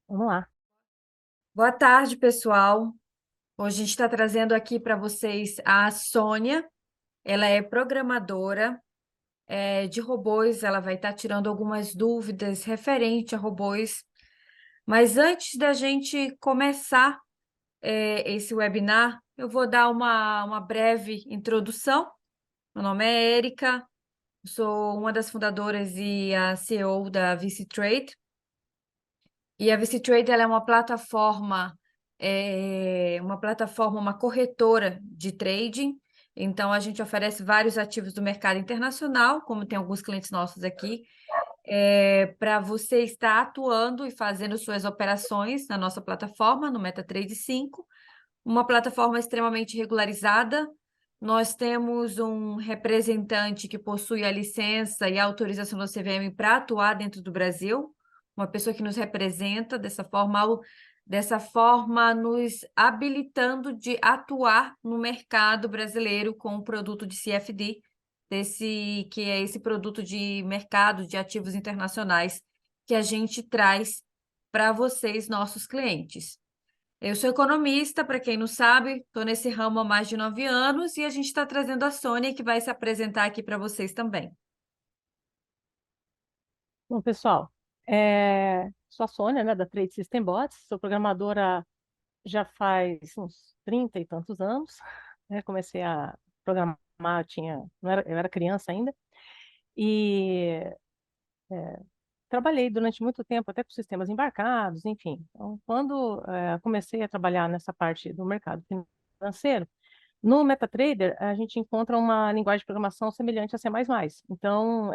Vamos lá. Boa tarde, pessoal. Hoje a gente está trazendo aqui para vocês a Sônia. Ela é programadora de robôs. Ela vai estar tirando algumas dúvidas referente a robôs. Mas antes da gente começar esse webinar, eu vou dar uma breve introdução. Meu nome é Érica, sou uma das fundadoras e a CEO da VC Trade. E a VC ela é uma corretora de trading. Então, a gente oferece vários ativos do mercado internacional, como tem alguns clientes nossos aqui, para você estar atuando e fazendo suas operações na nossa plataforma, no MetaTrader 5, uma plataforma extremamente regularizada. Nós temos um representante que possui a licença e a autorização da CVM para atuar dentro do Brasil, uma pessoa que nos representa dessa forma nos habilitando de atuar no mercado brasileiro com o produto de CFD, que é esse produto de mercado de ativos internacionais que a gente traz para vocês, nossos clientes. Eu sou economista, para quem não sabe, estou nesse ramo há mais de 9 anos e a gente está trazendo a Sônia, que vai se apresentar aqui para vocês também. Bom, pessoal, sou a Sônia, né, da Trade System Bots, sou programadora já faz uns 30 e tantos anos, né, comecei a programar, eu era criança ainda, e trabalhei durante muito tempo até com sistemas embarcados, enfim. Então, quando comecei a trabalhar nessa parte do mercado financeiro, no MetaTrader, a gente encontra uma linguagem de programação semelhante a C++. Então,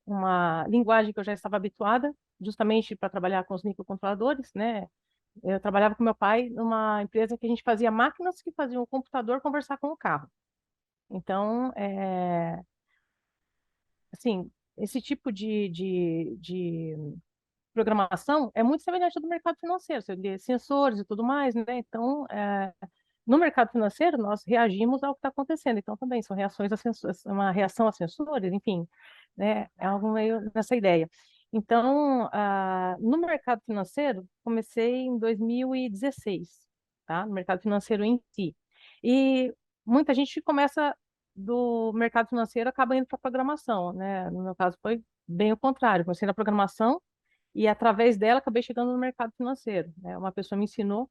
uma linguagem que eu já estava habituada, justamente para trabalhar com os microcontroladores, né? Eu trabalhava com meu pai numa empresa que a gente fazia máquinas que faziam o computador conversar com o carro. Então, assim, esse tipo de programação é muito semelhante ao do mercado financeiro, você lê sensores e tudo mais, né? Então, no mercado financeiro, nós reagimos ao que está acontecendo. Então, também são reações a sensores, uma reação a sensores, enfim, né? É algo meio nessa ideia. Então, no mercado financeiro, comecei em 2016, tá? No mercado financeiro em si. E muita gente começa do mercado financeiro acaba indo para a programação, né? No meu caso, foi bem o contrário. Comecei na programação e, através dela, acabei chegando no mercado financeiro, né? Uma pessoa me ensinou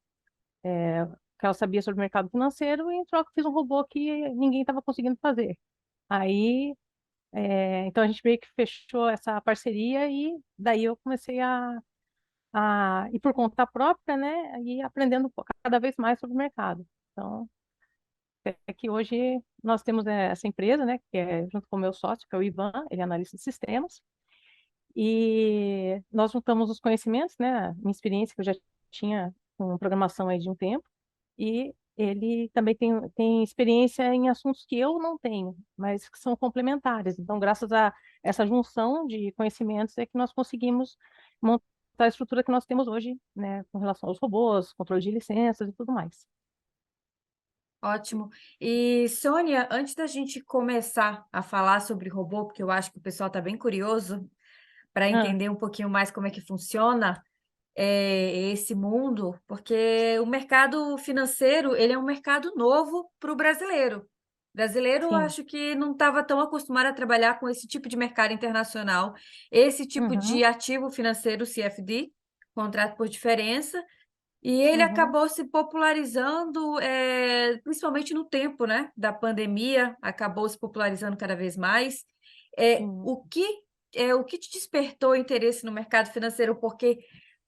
que ela sabia sobre o mercado financeiro e, em troca, fiz um robô que ninguém estava conseguindo fazer. Aí, então, a gente meio que fechou essa parceria e daí eu comecei a ir por conta própria, né, e aprendendo cada vez mais sobre o mercado. Então, é que hoje nós temos essa empresa, né, que é junto com o meu sócio, que é o Ivan, ele é analista de sistemas, e nós juntamos os conhecimentos, né, minha experiência que eu já tinha com programação aí de um tempo, e ele também tem experiência em assuntos que eu não tenho, mas que são complementares. Então, graças a essa junção de conhecimentos é que nós conseguimos montar a estrutura que nós temos hoje, né, com relação aos robôs, controle de licenças e tudo mais. Ótimo. E, Sônia, antes da gente começar a falar sobre robô, porque eu acho que o pessoal está bem curioso para Ah, entender um pouquinho mais como é que funciona esse mundo, porque o mercado financeiro, ele é um mercado novo para o brasileiro. O brasileiro, eu sim. acho que não estava tão acostumado a trabalhar com esse tipo de mercado internacional, esse tipo Uhum, de ativo financeiro CFD, contrato por diferença, e ele uhum, acabou se popularizando, principalmente no tempo, né, da pandemia, acabou se popularizando cada vez mais. É, sim. o que, o que te despertou interesse no mercado financeiro? Porque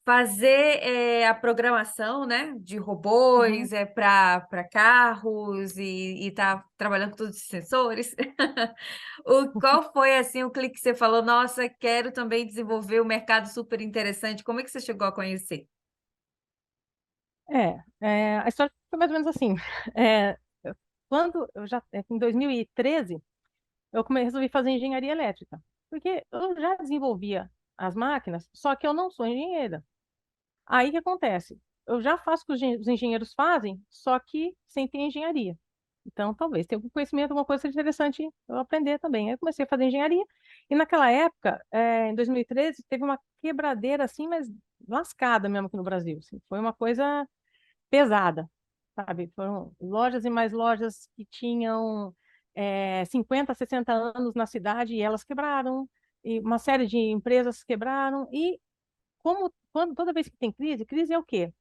fazer a programação, né, de Uhum. robôs para carros e tá trabalhando com todos os sensores. Qual foi assim o clique que você falou? Nossa, quero também desenvolver um mercado super interessante. Como é que você chegou a conhecer? A história foi mais ou menos assim. É, quando eu já, em 2013, resolvi fazer engenharia elétrica, porque eu já desenvolvia as máquinas, só que eu não sou engenheira. Aí o que acontece? Eu já faço o que os engenheiros fazem, só que sem ter engenharia. Então, talvez tenha algum conhecimento, alguma coisa interessante eu aprender também. Aí eu comecei a fazer engenharia, e naquela época, em 2013, teve uma quebradeira assim, mas lascada mesmo aqui no Brasil. Assim, foi uma coisa pesada, sabe? Foram lojas e mais lojas que tinham 50, 60 anos na cidade e elas quebraram, e uma série de empresas quebraram. E toda vez que tem crise, crise é o quê?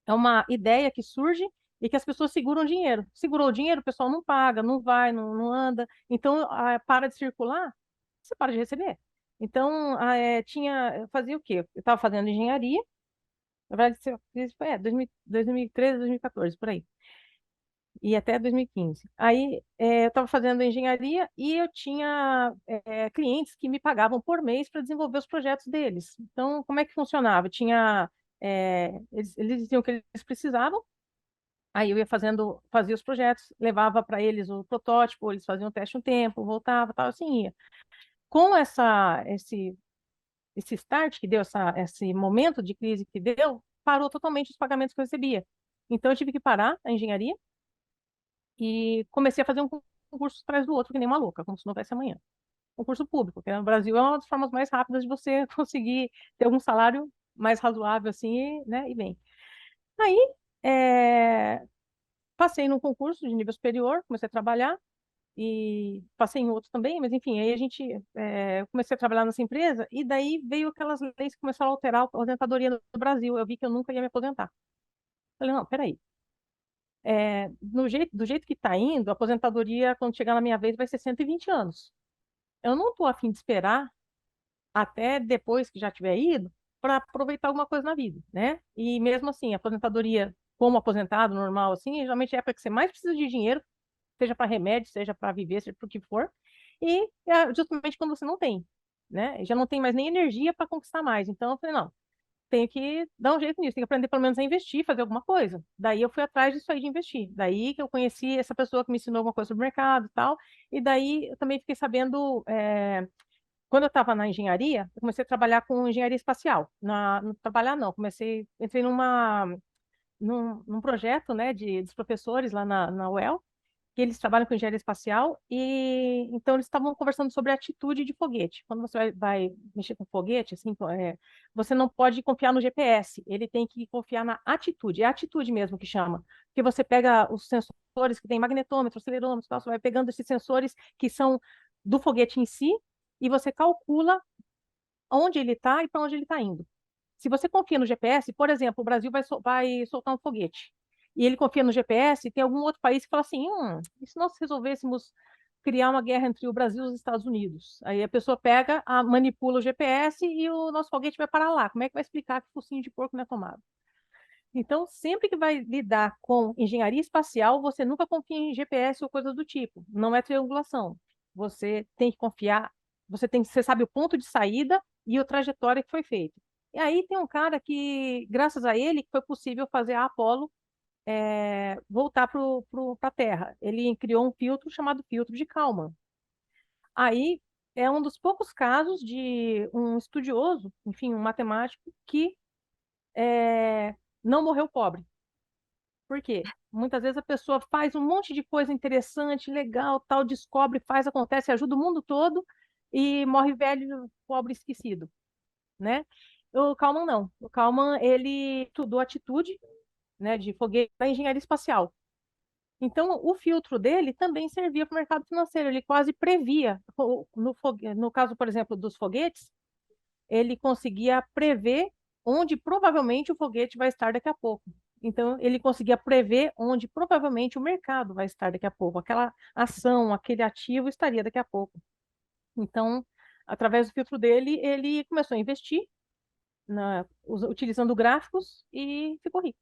É uma ideia que surge e que as pessoas seguram dinheiro. Segurou o dinheiro, o pessoal não paga, não vai, não anda. Então, para de circular, você para de receber. Então, eu fazia o quê? Eu estava fazendo engenharia, na verdade, isso foi 2013, 2014, por aí, e até 2015. Aí, eu estava fazendo engenharia e eu tinha clientes que me pagavam por mês para desenvolver os projetos deles. Então, como é que funcionava? Eles diziam que eles precisavam. Aí eu ia fazia os projetos, levava para eles o protótipo, eles faziam o teste um tempo, voltava, tal, assim ia. Com esse start que deu, esse momento de crise que deu, parou totalmente os pagamentos que eu recebia. Então eu tive que parar a engenharia e comecei a fazer um concurso atrás do outro, que nem uma louca, como se não houvesse amanhã. Concurso público, que no Brasil é uma das formas mais rápidas de você conseguir ter algum salário mais razoável, assim, né, e bem. Aí, é, passei num concurso de nível superior, comecei a trabalhar e passei em outros também, mas enfim, aí eu comecei a trabalhar nessa empresa e daí veio aquelas leis que começaram a alterar a aposentadoria no Brasil. Eu vi que eu nunca ia me aposentar. Falei, não, peraí. Do jeito que está indo, a aposentadoria, quando chegar na minha vez, vai ser 120 anos. Eu não estou a fim de esperar até depois que já tiver ido para aproveitar alguma coisa na vida, né? E mesmo assim, a aposentadoria, como aposentado normal, assim, geralmente é a época que você mais precisa de dinheiro, seja para remédio, seja para viver, seja para o que for, e é justamente quando você não tem, né? Já não tem mais nem energia para conquistar mais. Então eu falei, não, tenho que dar um jeito nisso, tenho que aprender pelo menos a investir, fazer alguma coisa. Daí eu fui atrás disso aí de investir. Daí que eu conheci essa pessoa que me ensinou alguma coisa sobre o mercado e tal, e daí eu também fiquei sabendo, quando eu estava na engenharia, eu comecei a trabalhar com engenharia espacial. Não trabalhar não, entrei num projeto, né, dos professores lá na UEL, que eles trabalham com engenharia espacial, e então eles estavam conversando sobre a atitude de foguete. Quando você vai mexer com foguete, assim, você não pode confiar no GPS, ele tem que confiar na atitude, é a atitude mesmo que chama, porque você pega os sensores que tem magnetômetro, acelerômetro, tal, você vai pegando esses sensores que são do foguete em si, e você calcula onde ele está e para onde ele está indo. Se você confia no GPS, por exemplo, o Brasil vai soltar um foguete, e ele confia no GPS, e tem algum outro país que fala assim, e se nós resolvêssemos criar uma guerra entre o Brasil e os Estados Unidos? Aí a pessoa manipula o GPS e o nosso foguete vai parar lá. Como é que vai explicar que focinho de porco não é tomado? Então, sempre que vai lidar com engenharia espacial, você nunca confia em GPS ou coisa do tipo. Não é triangulação. Você tem que confiar, você sabe o ponto de saída e a trajetória que foi feita. E aí tem um cara que, graças a ele, que foi possível fazer a Apollo voltar para a Terra. Ele criou um filtro chamado filtro de Kalman. Aí é um dos poucos casos de um estudioso, enfim, um matemático, que não morreu pobre. Por quê? Muitas vezes a pessoa faz um monte de coisa interessante, legal, tal, descobre, faz, acontece, ajuda o mundo todo e morre velho, pobre, esquecido, né? O Kalman não. O Kalman, ele estudou atitude, né, de foguete da engenharia espacial. Então, o filtro dele também servia para o mercado financeiro. Ele quase previa, no caso, por exemplo, dos foguetes, ele conseguia prever onde provavelmente o foguete vai estar daqui a pouco. Então, ele conseguia prever onde provavelmente o mercado vai estar daqui a pouco. Aquela ação, aquele ativo estaria daqui a pouco. Então, através do filtro dele, ele começou a investir, utilizando gráficos e ficou rico.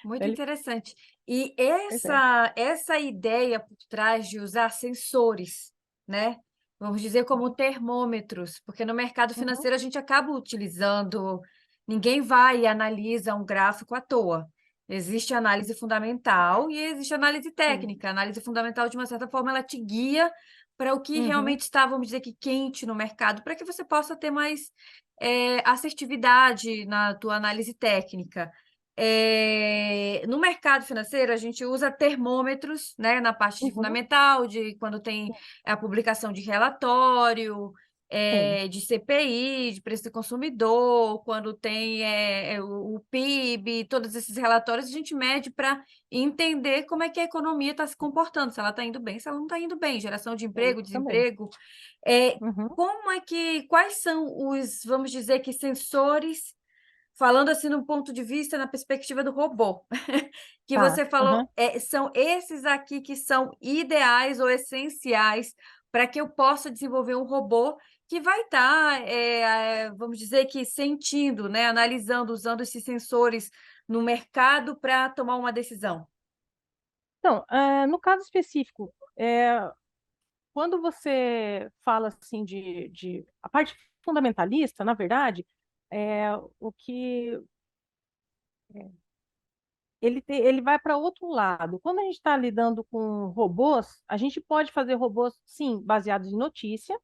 Muito Ele, interessante. E pois é. essa ideia por trás de usar sensores, né? Vamos dizer como termômetros, porque no mercado Uhum, financeiro a gente acaba utilizando, ninguém vai e analisa um gráfico à toa. Existe análise fundamental e existe análise sim. técnica. A análise fundamental, de uma certa forma, ela te guia para o que Uhum, realmente está, vamos dizer que, quente no mercado, para que você possa ter mais assertividade na tua análise técnica. No mercado financeiro, a gente usa termômetros, né, na parte de uhum, fundamental, de quando tem a publicação de relatório, sim, de CPI, de preço do consumidor, quando tem o PIB, todos esses relatórios, a gente mede para entender como é que a economia está se comportando, se ela está indo bem, se ela não está indo bem, geração de é emprego, isso também. desemprego. É, Uhum, quais são os, vamos dizer que, sensores, falando assim no ponto de vista, na perspectiva do robô, que tá. você falou, Uhum. são esses aqui que são ideais ou essenciais para que eu possa desenvolver um robô que vai estar, vamos dizer que sentindo, né, analisando, usando esses sensores no mercado para tomar uma decisão. Então, no caso específico, quando você fala assim de a parte fundamentalista, na verdade, o que ele vai para outro lado. Quando a gente está lidando com robôs, a gente pode fazer robôs, sim, baseados em notícia.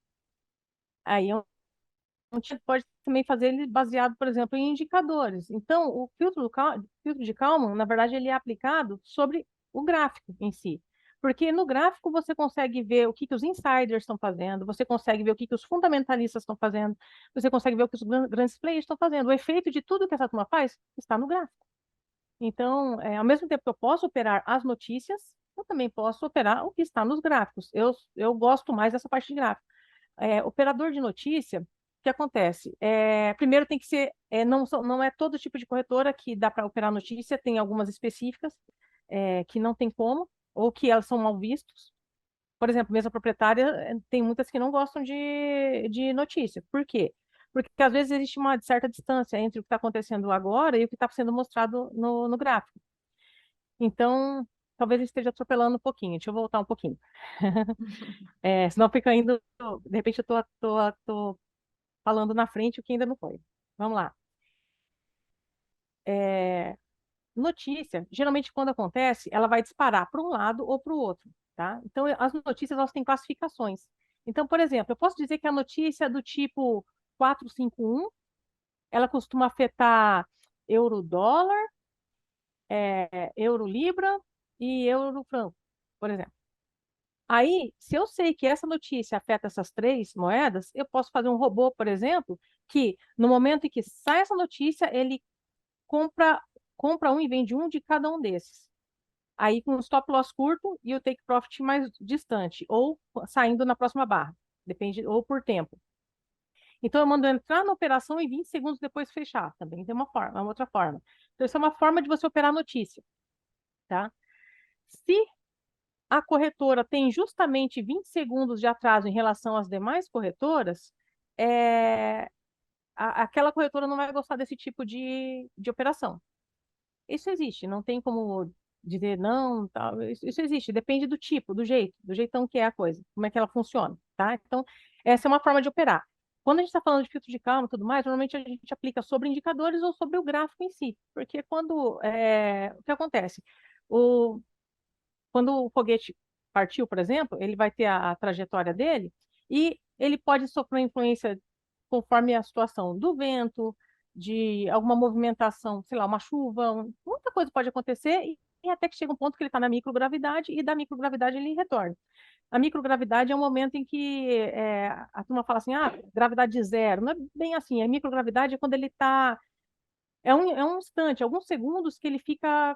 Aí a gente pode também fazer ele baseado, por exemplo, em indicadores. Então, o filtro de Kalman, na verdade, ele é aplicado sobre o gráfico em si. Porque no gráfico você consegue ver o que os insiders estão fazendo, você consegue ver o que os fundamentalistas estão fazendo, você consegue ver o que os grandes players estão fazendo. O efeito de tudo que essa turma faz está no gráfico. Então, ao mesmo tempo que eu posso operar as notícias, eu também posso operar o que está nos gráficos. Eu gosto mais dessa parte de gráfico. Operador de notícia, o que acontece? Primeiro tem que ser, não é todo tipo de corretora que dá para operar notícia, tem algumas específicas que não tem como, ou que elas são mal vistos. Por exemplo, mesa proprietária, tem muitas que não gostam de notícia. Por quê? Porque às vezes existe uma certa distância entre o que está acontecendo agora e o que está sendo mostrado no gráfico. Então, talvez eu esteja atropelando um pouquinho. Deixa eu voltar um pouquinho. Senão fica indo. De repente eu tô falando na frente o que ainda não foi. Vamos lá. É, Notícia, geralmente quando acontece, ela vai disparar para um lado ou para o outro, tá? Então, as notícias, elas têm classificações. Então, por exemplo, eu posso dizer que a notícia do tipo 451, ela costuma afetar euro-dólar, euro-libra e euro-franco, por exemplo. Aí, se eu sei que essa notícia afeta essas três moedas, eu posso fazer um robô, por exemplo, que no momento em que sai essa notícia, ele compra, compra um e vende um de cada um desses. Aí com o stop loss curto e o take profit mais distante, ou saindo na próxima barra, depende, ou por tempo. Então eu mando entrar na operação e 20 segundos depois fechar. Também tem uma outra forma. Então, isso é uma forma de você operar a notícia, tá? Se a corretora tem justamente 20 segundos de atraso em relação às demais corretoras, é, aquela corretora não vai gostar desse tipo de operação. Isso existe, não tem como dizer não, tal. Isso existe, depende do tipo, do jeito, do jeitão que é a coisa, como é que ela funciona, tá? Então, essa é uma forma de operar. Quando a gente está falando de filtro de calma e tudo mais, normalmente a gente aplica sobre indicadores ou sobre o gráfico em si, porque o que acontece? O, Quando o foguete partiu, por exemplo, ele vai ter a trajetória dele e ele pode sofrer influência conforme a situação do vento, de alguma movimentação, sei lá, uma chuva, muita coisa pode acontecer e até que chega um ponto que ele está na microgravidade e da microgravidade ele retorna. A microgravidade é um momento em que a turma fala assim, gravidade zero. Não é bem assim. A microgravidade é quando ele está é um instante, alguns segundos que ele fica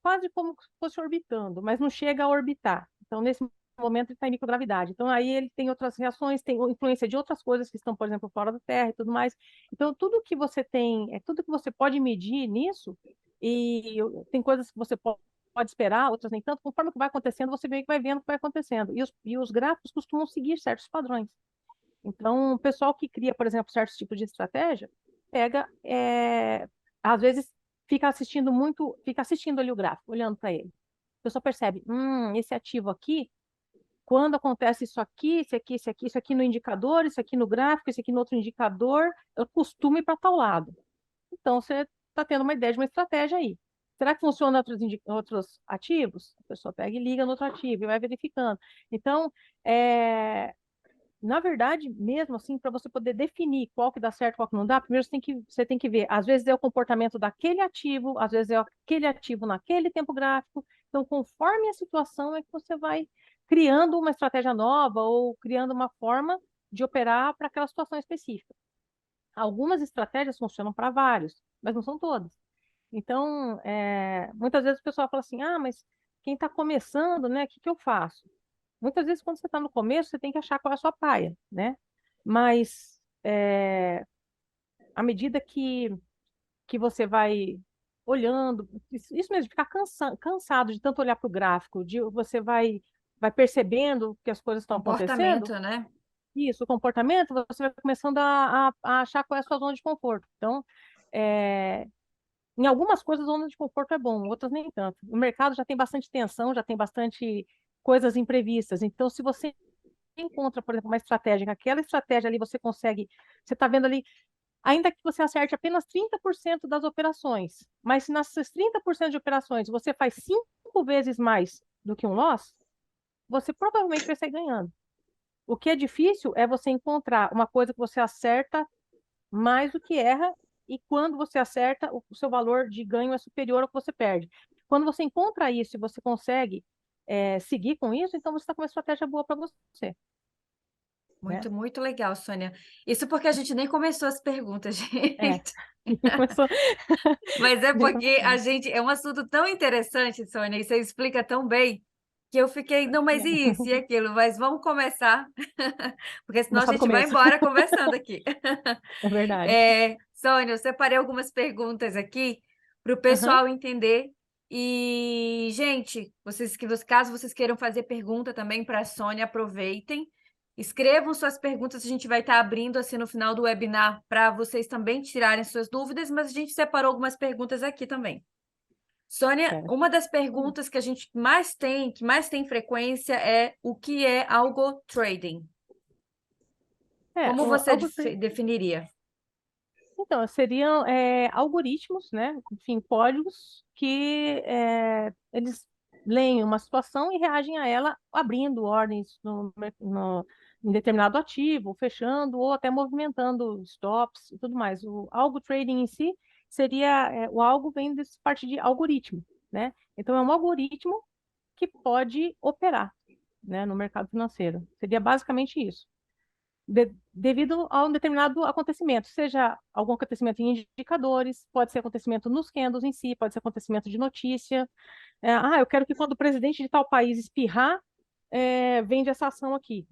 quase como se fosse orbitando, mas não chega a orbitar. Então, nesse momento, ele está em microgravidade. Então, aí ele tem outras reações, tem influência de outras coisas que estão, por exemplo, fora da Terra e tudo mais. Então, tudo que você tem, tudo que você pode medir nisso, e tem coisas que você pode esperar, outras nem tanto, conforme o que vai acontecendo, você meio que vai vendo o que vai acontecendo. E os gráficos costumam seguir certos padrões. Então, o pessoal que cria, por exemplo, certos tipos de estratégia, pega, às vezes fica assistindo ali o gráfico, olhando para ele. A pessoa percebe, esse ativo aqui, quando acontece isso aqui no indicador, isso aqui no gráfico, isso aqui no outro indicador, eu costumo ir para tal lado. Então, você está tendo uma ideia de uma estratégia aí. Será que funciona outros ativos? A pessoa pega e liga no outro ativo e vai verificando. Então, é, na verdade, mesmo assim, para você poder definir qual que dá certo, qual que não dá, primeiro você tem que ver, às vezes é o comportamento daquele ativo, às vezes é aquele ativo naquele tempo gráfico. Então, conforme a situação é que você vai criando uma estratégia nova ou criando uma forma de operar para aquela situação específica. Algumas estratégias funcionam para vários, mas não são todas. Então, muitas vezes o pessoal fala assim, ah, mas quem está começando, né, o que que eu faço? Muitas vezes, quando você está no começo, você tem que achar qual é a sua praia, né? Mas, à medida que você vai olhando, isso mesmo, ficar cansado de tanto olhar para o gráfico, você vai percebendo que as coisas estão acontecendo, Comportamento, né? isso, o comportamento, você vai começando a achar qual é a sua zona de conforto. Então, é, em algumas coisas, a zona de conforto é bom, outras nem tanto. O mercado já tem bastante tensão, já tem bastante coisas imprevistas. Então, se você encontra, por exemplo, uma estratégia, aquela estratégia ali você consegue, você está vendo ali, ainda que você acerte apenas 30% das operações, mas se nessas 30% de operações você faz 5 vezes mais do que um loss, você provavelmente vai sair ganhando. O que é difícil é você encontrar uma coisa que você acerta mais do que erra, e quando você acerta, o seu valor de ganho é superior ao que você perde. Quando você encontra isso e você consegue seguir com isso, então você está com uma estratégia boa para você, né? Muito, muito legal, Sônia. Isso porque a gente nem começou as perguntas, É. gente. Começou Mas é bem porque a começando. gente é um assunto tão interessante, Sônia, e você explica tão bem que eu fiquei, não, mas e isso e aquilo? Mas vamos começar, porque senão a Começar do gente vai começo. embora conversando aqui. É verdade. Sônia, eu separei algumas perguntas aqui para o Aham, pessoal entender. E, gente, caso vocês queiram fazer pergunta também para a Sônia, aproveitem. Escrevam suas perguntas, a gente vai estar abrindo assim no final do webinar para vocês também tirarem suas dúvidas, mas a gente separou algumas perguntas aqui também. Sônia, certo. uma das perguntas que a gente mais tem, que mais tem frequência é o que é algo trading? Como você Algo definiria? então, seriam algoritmos, né? Enfim, códigos que eles leem uma situação e reagem a ela abrindo ordens em determinado ativo, fechando ou até movimentando stops e tudo mais. O algo trading em si seria, o algo vem dessa parte de algoritmo, né? Então, é um algoritmo que pode operar, né, no mercado financeiro. Seria basicamente isso devido a um determinado acontecimento, seja algum acontecimento em indicadores, pode ser acontecimento nos candles em si, pode ser acontecimento de notícia. Eu quero que quando o presidente de tal país espirrar, vende essa ação aqui.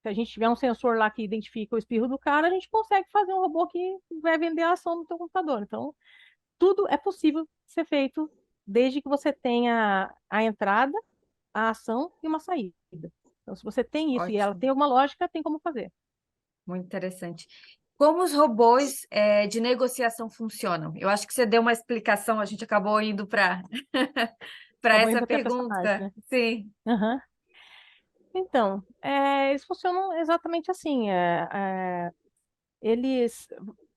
Se a gente tiver um sensor lá que identifica o espirro do cara, a gente consegue fazer um robô que vai vender a ação no teu computador. Então, tudo é possível ser feito desde que você tenha a entrada, a ação e uma saída. Então, se você tem isso e ela Ótimo, tem alguma lógica, tem como fazer. muito interessante. Como os robôs de negociação funcionam? Eu acho que você deu uma explicação, a gente acabou indo para para Acabou essa indo até para essa parte, pergunta. né? Sim, Aham. Então, eles funcionam exatamente assim. Eles,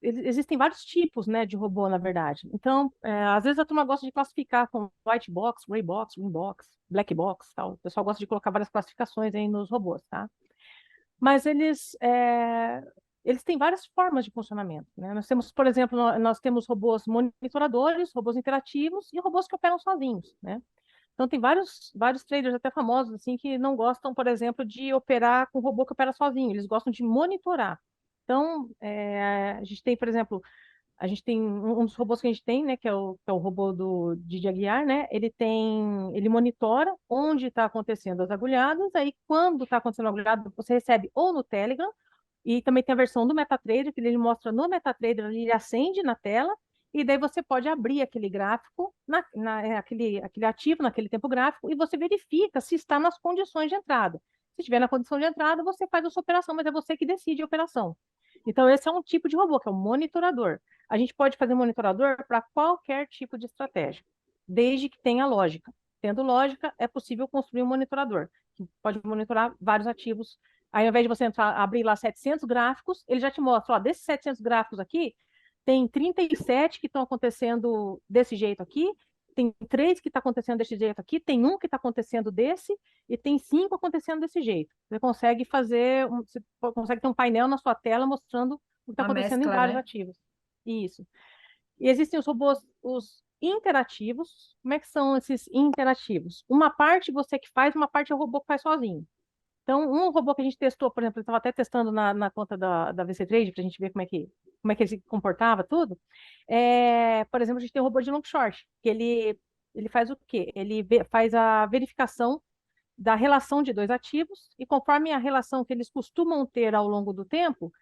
existem vários tipos, né, de robô, na verdade. Então, às vezes a turma gosta de classificar com white box, gray box, green box, black box, tal. O pessoal gosta de colocar várias classificações aí nos robôs, tá? Mas eles têm várias formas de funcionamento, né? Nós temos, por exemplo, nós temos robôs monitoradores, robôs interativos e robôs que operam sozinhos, né? Então, tem vários traders até famosos, assim, que não gostam, por exemplo, de operar com robô que opera sozinho, eles gostam de monitorar. Então, a gente tem, por exemplo, a gente tem um dos robôs que a gente tem, né, que é o robô do Didi Aguiar, né? Ele monitora onde está acontecendo as agulhadas, aí quando está acontecendo a agulhada, você recebe ou no Telegram, e também tem a versão do MetaTrader, que ele mostra no MetaTrader, ele acende na tela, e daí você pode abrir aquele gráfico, aquele ativo naquele tempo gráfico, e você verifica se está nas condições de entrada. Se estiver na condição de entrada, você faz a sua operação, mas é você que decide a operação. Então, esse é um tipo de robô, que é o monitorador. A gente pode fazer monitorador para qualquer tipo de estratégia, desde que tenha lógica. Tendo lógica, é possível construir um monitorador, que pode monitorar vários ativos. Aí, ao invés de você abrir lá 700 gráficos, ele já te mostra, ó, desses 700 gráficos aqui, tem 37 que estão acontecendo desse jeito aqui, tem 3 que está acontecendo desse jeito aqui, tem um que está acontecendo desse, e tem 5 acontecendo desse jeito. Você consegue ter um painel na sua tela mostrando o que está uma acontecendo em mescla, vários né? ativos. Isso. E existem os robôs, os interativos. Como é que são esses interativos? Uma parte você que faz, uma parte é o robô que faz sozinho. Então, um robô que a gente testou, por exemplo, eu estava até testando na conta da VC Trade para a gente ver como é que ele se comportava, tudo. Por exemplo, a gente tem um robô de long short, que ele faz o quê? Faz a verificação da relação de dois ativos, e conforme a relação que eles costumam ter ao longo do tempo,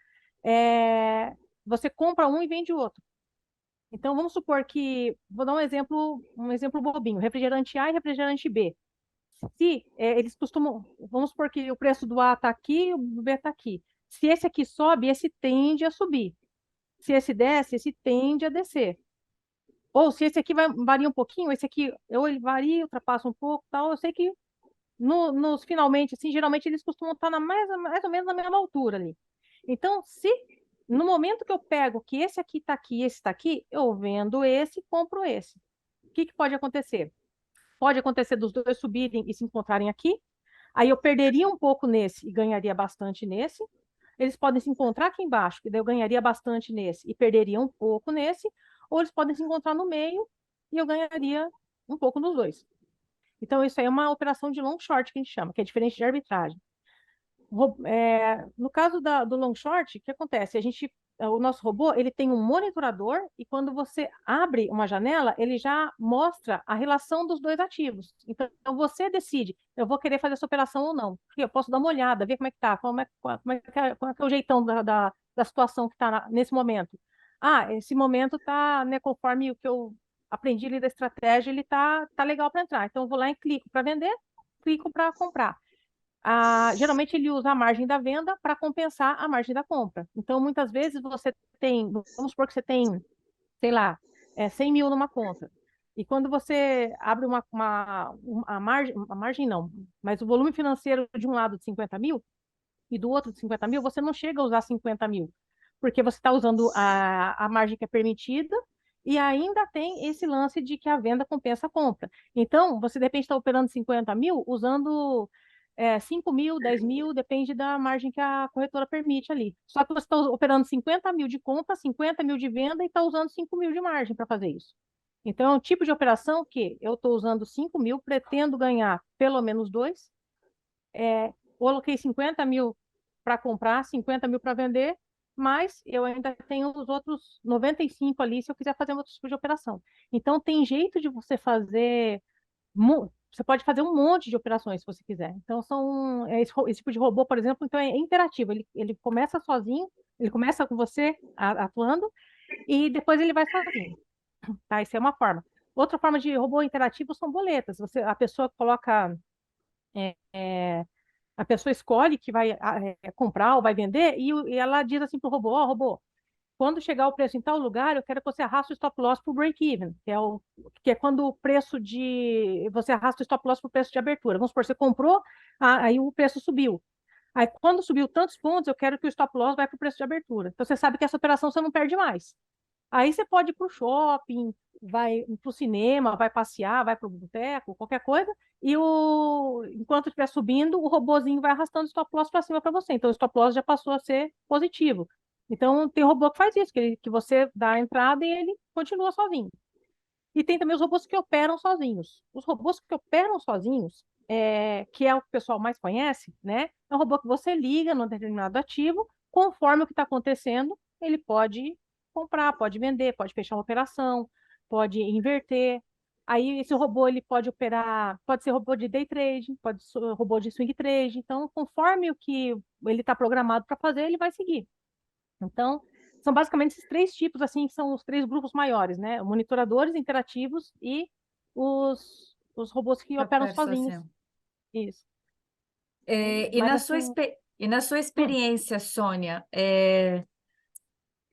você compra um e vende o outro. Então, vamos supor que, vou dar um exemplo bobinho, refrigerante A e refrigerante B. Se eles costumam, vamos supor que o preço do A está aqui e o do B está aqui. Se esse aqui sobe, esse tende a subir. Se esse desce, esse tende a descer. Ou se esse aqui varia um pouquinho, esse aqui, ou ele varia, ultrapassa um pouco, tal. Eu sei que nos finalmente, assim, geralmente eles costumam estar mais ou menos na mesma altura ali. Então, se no momento que eu pego que esse aqui está aqui e esse está aqui, eu vendo esse e compro esse. O que que pode acontecer? Pode acontecer dos dois subirem e se encontrarem aqui, aí eu perderia um pouco nesse e ganharia bastante nesse. Eles podem se encontrar aqui embaixo, que daí eu ganharia bastante nesse e perderia um pouco nesse, ou eles podem se encontrar no meio e eu ganharia um pouco nos dois. Então, isso aí é uma operação de long short que a gente chama, que é diferente de arbitragem. No caso do long short, o que acontece? O nosso robô, ele tem um monitorador e quando você abre uma janela, ele já mostra a relação dos dois ativos. Então, você decide, eu vou querer fazer essa operação ou não. Porque eu posso dar uma olhada, ver como é que tá, como é que é o jeitão da situação que está nesse momento. Ah, esse momento está, né, conforme o que eu aprendi ali da estratégia, ele tá legal para entrar. Então, eu vou lá e clico para vender, clico para comprar. Geralmente ele usa a margem da venda para compensar a margem da compra. Então, muitas vezes você tem, vamos supor que você tem, sei lá, 100 mil numa conta. E quando você abre a margem não, mas o volume financeiro de um lado de 50 mil e do outro de 50 mil, você não chega a usar 50 mil, porque você está usando a margem que é permitida e ainda tem esse lance de que a venda compensa a compra. Então, você de repente está operando 50 mil usando 5 mil, 10 mil, depende da margem que a corretora permite ali. Só que você está operando 50 mil de compra, 50 mil de venda e está usando 5 mil de margem para fazer isso. Então, é um tipo de operação que eu estou usando 5 mil, pretendo ganhar pelo menos 2, coloquei 50 mil para comprar, 50 mil para vender, mas eu ainda tenho os outros 95 ali se eu quiser fazer outro tipo de operação. Então, tem jeito de você fazer. Você pode fazer um monte de operações se você quiser. Então, esse tipo de robô, por exemplo, então é interativo. Ele começa sozinho, ele começa com você atuando e depois ele vai sozinho. Tá? Isso é uma forma. Outra forma de robô interativo são boletas. A pessoa coloca. é, é, a pessoa escolhe que vai comprar ou vai vender e ela diz assim para o robô: Ó, robô, quando chegar o preço em tal lugar, eu quero que você arraste o stop loss para o break-even, que é quando o preço de. Você arrasta o stop loss para o preço de abertura. Vamos supor, você comprou, aí o preço subiu. Aí, quando subiu tantos pontos, eu quero que o stop loss vai para o preço de abertura. Então, você sabe que essa operação você não perde mais. Aí você pode ir para o shopping, vai para o cinema, vai passear, vai para o boteco, qualquer coisa, e enquanto estiver subindo, o robozinho vai arrastando o stop loss para cima para você. Então, o stop loss já passou a ser positivo. Então, tem robô que faz isso, que você dá a entrada e ele continua sozinho. E tem também os robôs que operam sozinhos. Os robôs que operam sozinhos, que é o que o pessoal mais conhece, né? É um robô que você liga num determinado ativo, conforme o que está acontecendo, ele pode comprar, pode vender, pode fechar uma operação, pode inverter. Aí esse robô ele pode operar, pode ser robô de day trade, pode ser robô de swing trade. Então, conforme o que ele está programado para fazer, ele vai seguir. Então, são basicamente esses três tipos, assim, são os três grupos maiores, né? Monitoradores interativos e os robôs que operam Opera sozinhos. sozinho. Isso. E Mas, na assim, sua hum, experiência, Sônia,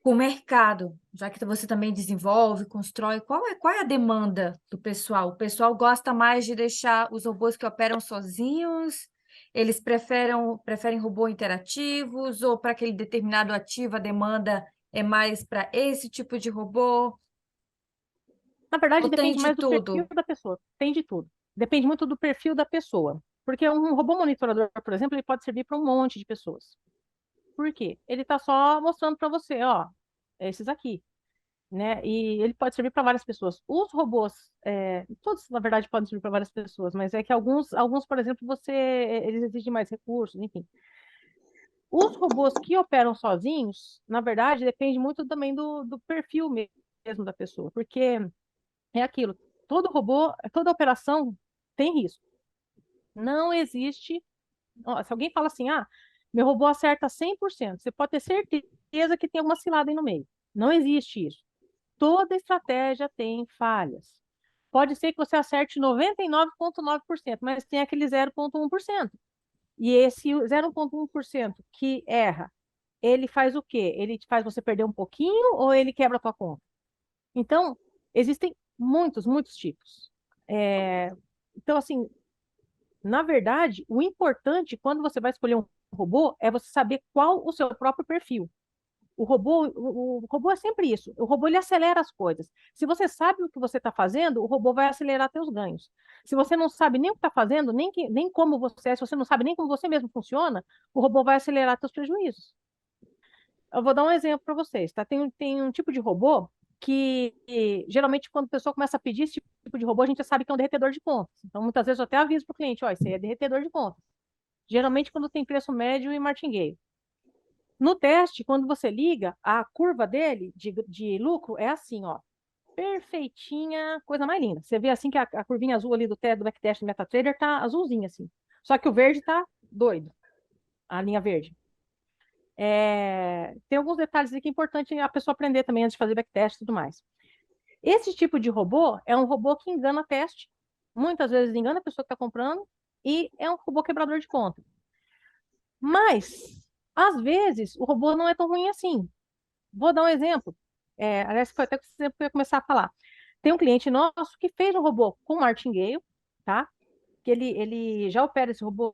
com o mercado, já que você também desenvolve, constrói, qual é a demanda do pessoal? O pessoal gosta mais de deixar os robôs que operam sozinhos? Eles preferem robôs interativos? Ou para aquele determinado ativo a demanda é mais para esse tipo de robô? na verdade, Ou tem depende de mais do perfil tudo? da pessoa. Tem de tudo. Depende muito do perfil da pessoa. Porque um robô monitorador, por exemplo, ele pode servir para um monte de pessoas. Por quê? Ele está só mostrando para você, ó, esses aqui. né? E ele pode servir para várias pessoas. Os robôs, todos, na verdade, podem servir para várias pessoas, mas é que alguns, por exemplo, eles exigem mais recursos, enfim. Os robôs que operam sozinhos, na verdade, depende muito também do perfil mesmo da pessoa, porque é aquilo, todo robô, toda operação tem risco. Não existe, ó, se alguém fala assim, meu robô acerta 100%, você pode ter certeza que tem alguma cilada aí no meio. Não existe isso. Toda estratégia tem falhas. Pode ser que você acerte 99,9%, mas tem aquele 0,1%. E esse 0,1% que erra, ele faz o quê? Ele faz você perder um pouquinho ou ele quebra a tua conta? Então, existem muitos, muitos tipos. Então, assim, na verdade, o importante quando você vai escolher um robô é você saber qual o seu próprio perfil. O robô é sempre isso. O robô ele acelera as coisas. Se você sabe o que você está fazendo, o robô vai acelerar teus ganhos. Se você não sabe nem o que está fazendo, nem como você é, se você não sabe nem como você mesmo funciona, o robô vai acelerar teus prejuízos. Eu vou dar um exemplo para vocês, tá? Tem um tipo de robô que geralmente quando a pessoa começa a pedir esse tipo de robô, a gente já sabe que é um derretedor de contas. Então, muitas vezes eu até aviso para o cliente, ó, isso aí é derretedor de contas. Geralmente quando tem preço médio e martingale. No teste, quando você liga, a curva dele de lucro é assim, ó, perfeitinha, coisa mais linda. Você vê assim que a curvinha azul ali do teste do backtest do MetaTrader tá azulzinha assim. Só que o verde tá doido, a linha verde. Tem alguns detalhes aqui que é importante a pessoa aprender também antes de fazer backtest e tudo mais. Esse tipo de robô é um robô que engana teste, muitas vezes engana a pessoa que está comprando, e é um robô quebrador de conta. Mas, às vezes, o robô não é tão ruim assim. Vou dar um exemplo. Aliás, foi até que eu ia começar a falar. Tem um cliente nosso que fez um robô com martingale, tá? Que ele já opera esse robô,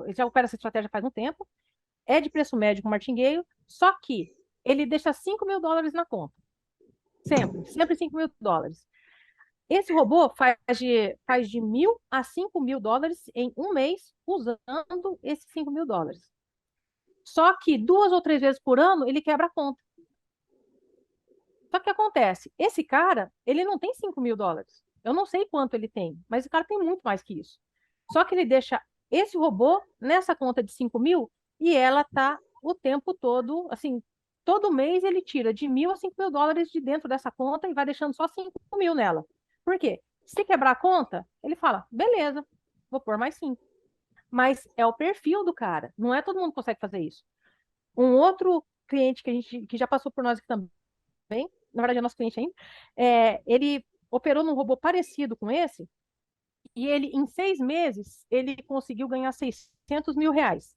ele já opera essa estratégia faz um tempo, é de preço médio com martingale, só que ele deixa US$ 5.000 na conta. Sempre US$ 5.000. Esse robô faz de 1.000 a US$ 5.000 em um mês usando esses US$ 5.000. Só que 2 ou 3 vezes por ano ele quebra a conta. Só que acontece, esse cara, ele não tem US$ 5.000. Eu não sei quanto ele tem, mas o cara tem muito mais que isso. Só que ele deixa esse robô nessa conta de 5.000 e ela tá o tempo todo, assim, todo mês ele tira de 1.000 a US$ 5.000 de dentro dessa conta e vai deixando só 5.000 nela. Por quê? Se quebrar a conta, ele fala, beleza, vou pôr mais 5. Mas é o perfil do cara, não é todo mundo que consegue fazer isso. Um outro cliente que já passou por nós aqui também, na verdade é nosso cliente ainda, ele operou num robô parecido com esse, e ele, em 6 meses, ele conseguiu ganhar R$ 600.000.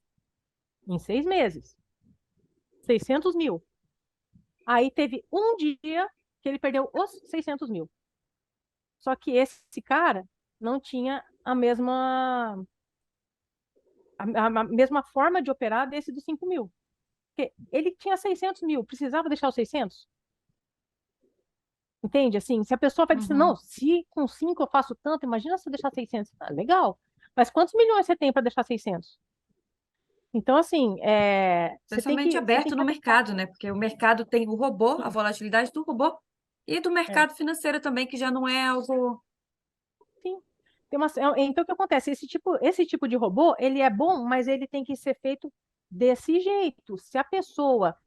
Em 6 meses. 600.000. Aí teve um dia que ele perdeu os 600.000. Só que esse cara não tinha a mesma forma de operar desse dos 5.000. Porque ele tinha 600.000, precisava deixar os 600? Entende? Assim, se a pessoa vai dizer, não, se com 5 eu faço tanto, imagina se eu deixar 600. Legal. Mas quantos milhões você tem para deixar 600? Então, assim, você tem Especialmente que, você tem aberto que no adequar. mercado, né? Porque o mercado tem o robô, a volatilidade do robô, e do É, mercado financeiro também, que já não é algo. sim. Então, o que acontece? Esse tipo de robô, ele é bom, mas ele tem que ser feito desse jeito. Se a pessoa.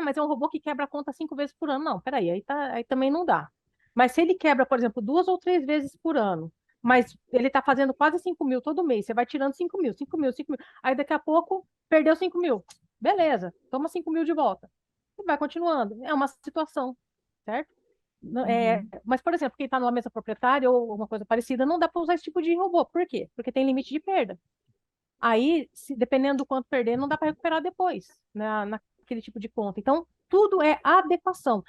Mas é um robô que quebra a conta 5 vezes por ano. Não, peraí, aí também não dá. Mas se ele quebra, por exemplo, 2 ou 3 vezes por ano, mas ele está fazendo quase 5.000 todo mês, você vai tirando 5.000, 5.000, 5.000. Aí daqui a pouco perdeu 5.000. Beleza, toma 5.000 de volta. E vai continuando. É uma situação, certo? Mas, por exemplo, quem está numa mesa proprietária ou alguma coisa parecida, não dá para usar esse tipo de robô. Por quê? Porque tem limite de perda. Aí, dependendo do quanto perder, não dá para recuperar depois, naquele tipo de conta. Então, tudo é adequação.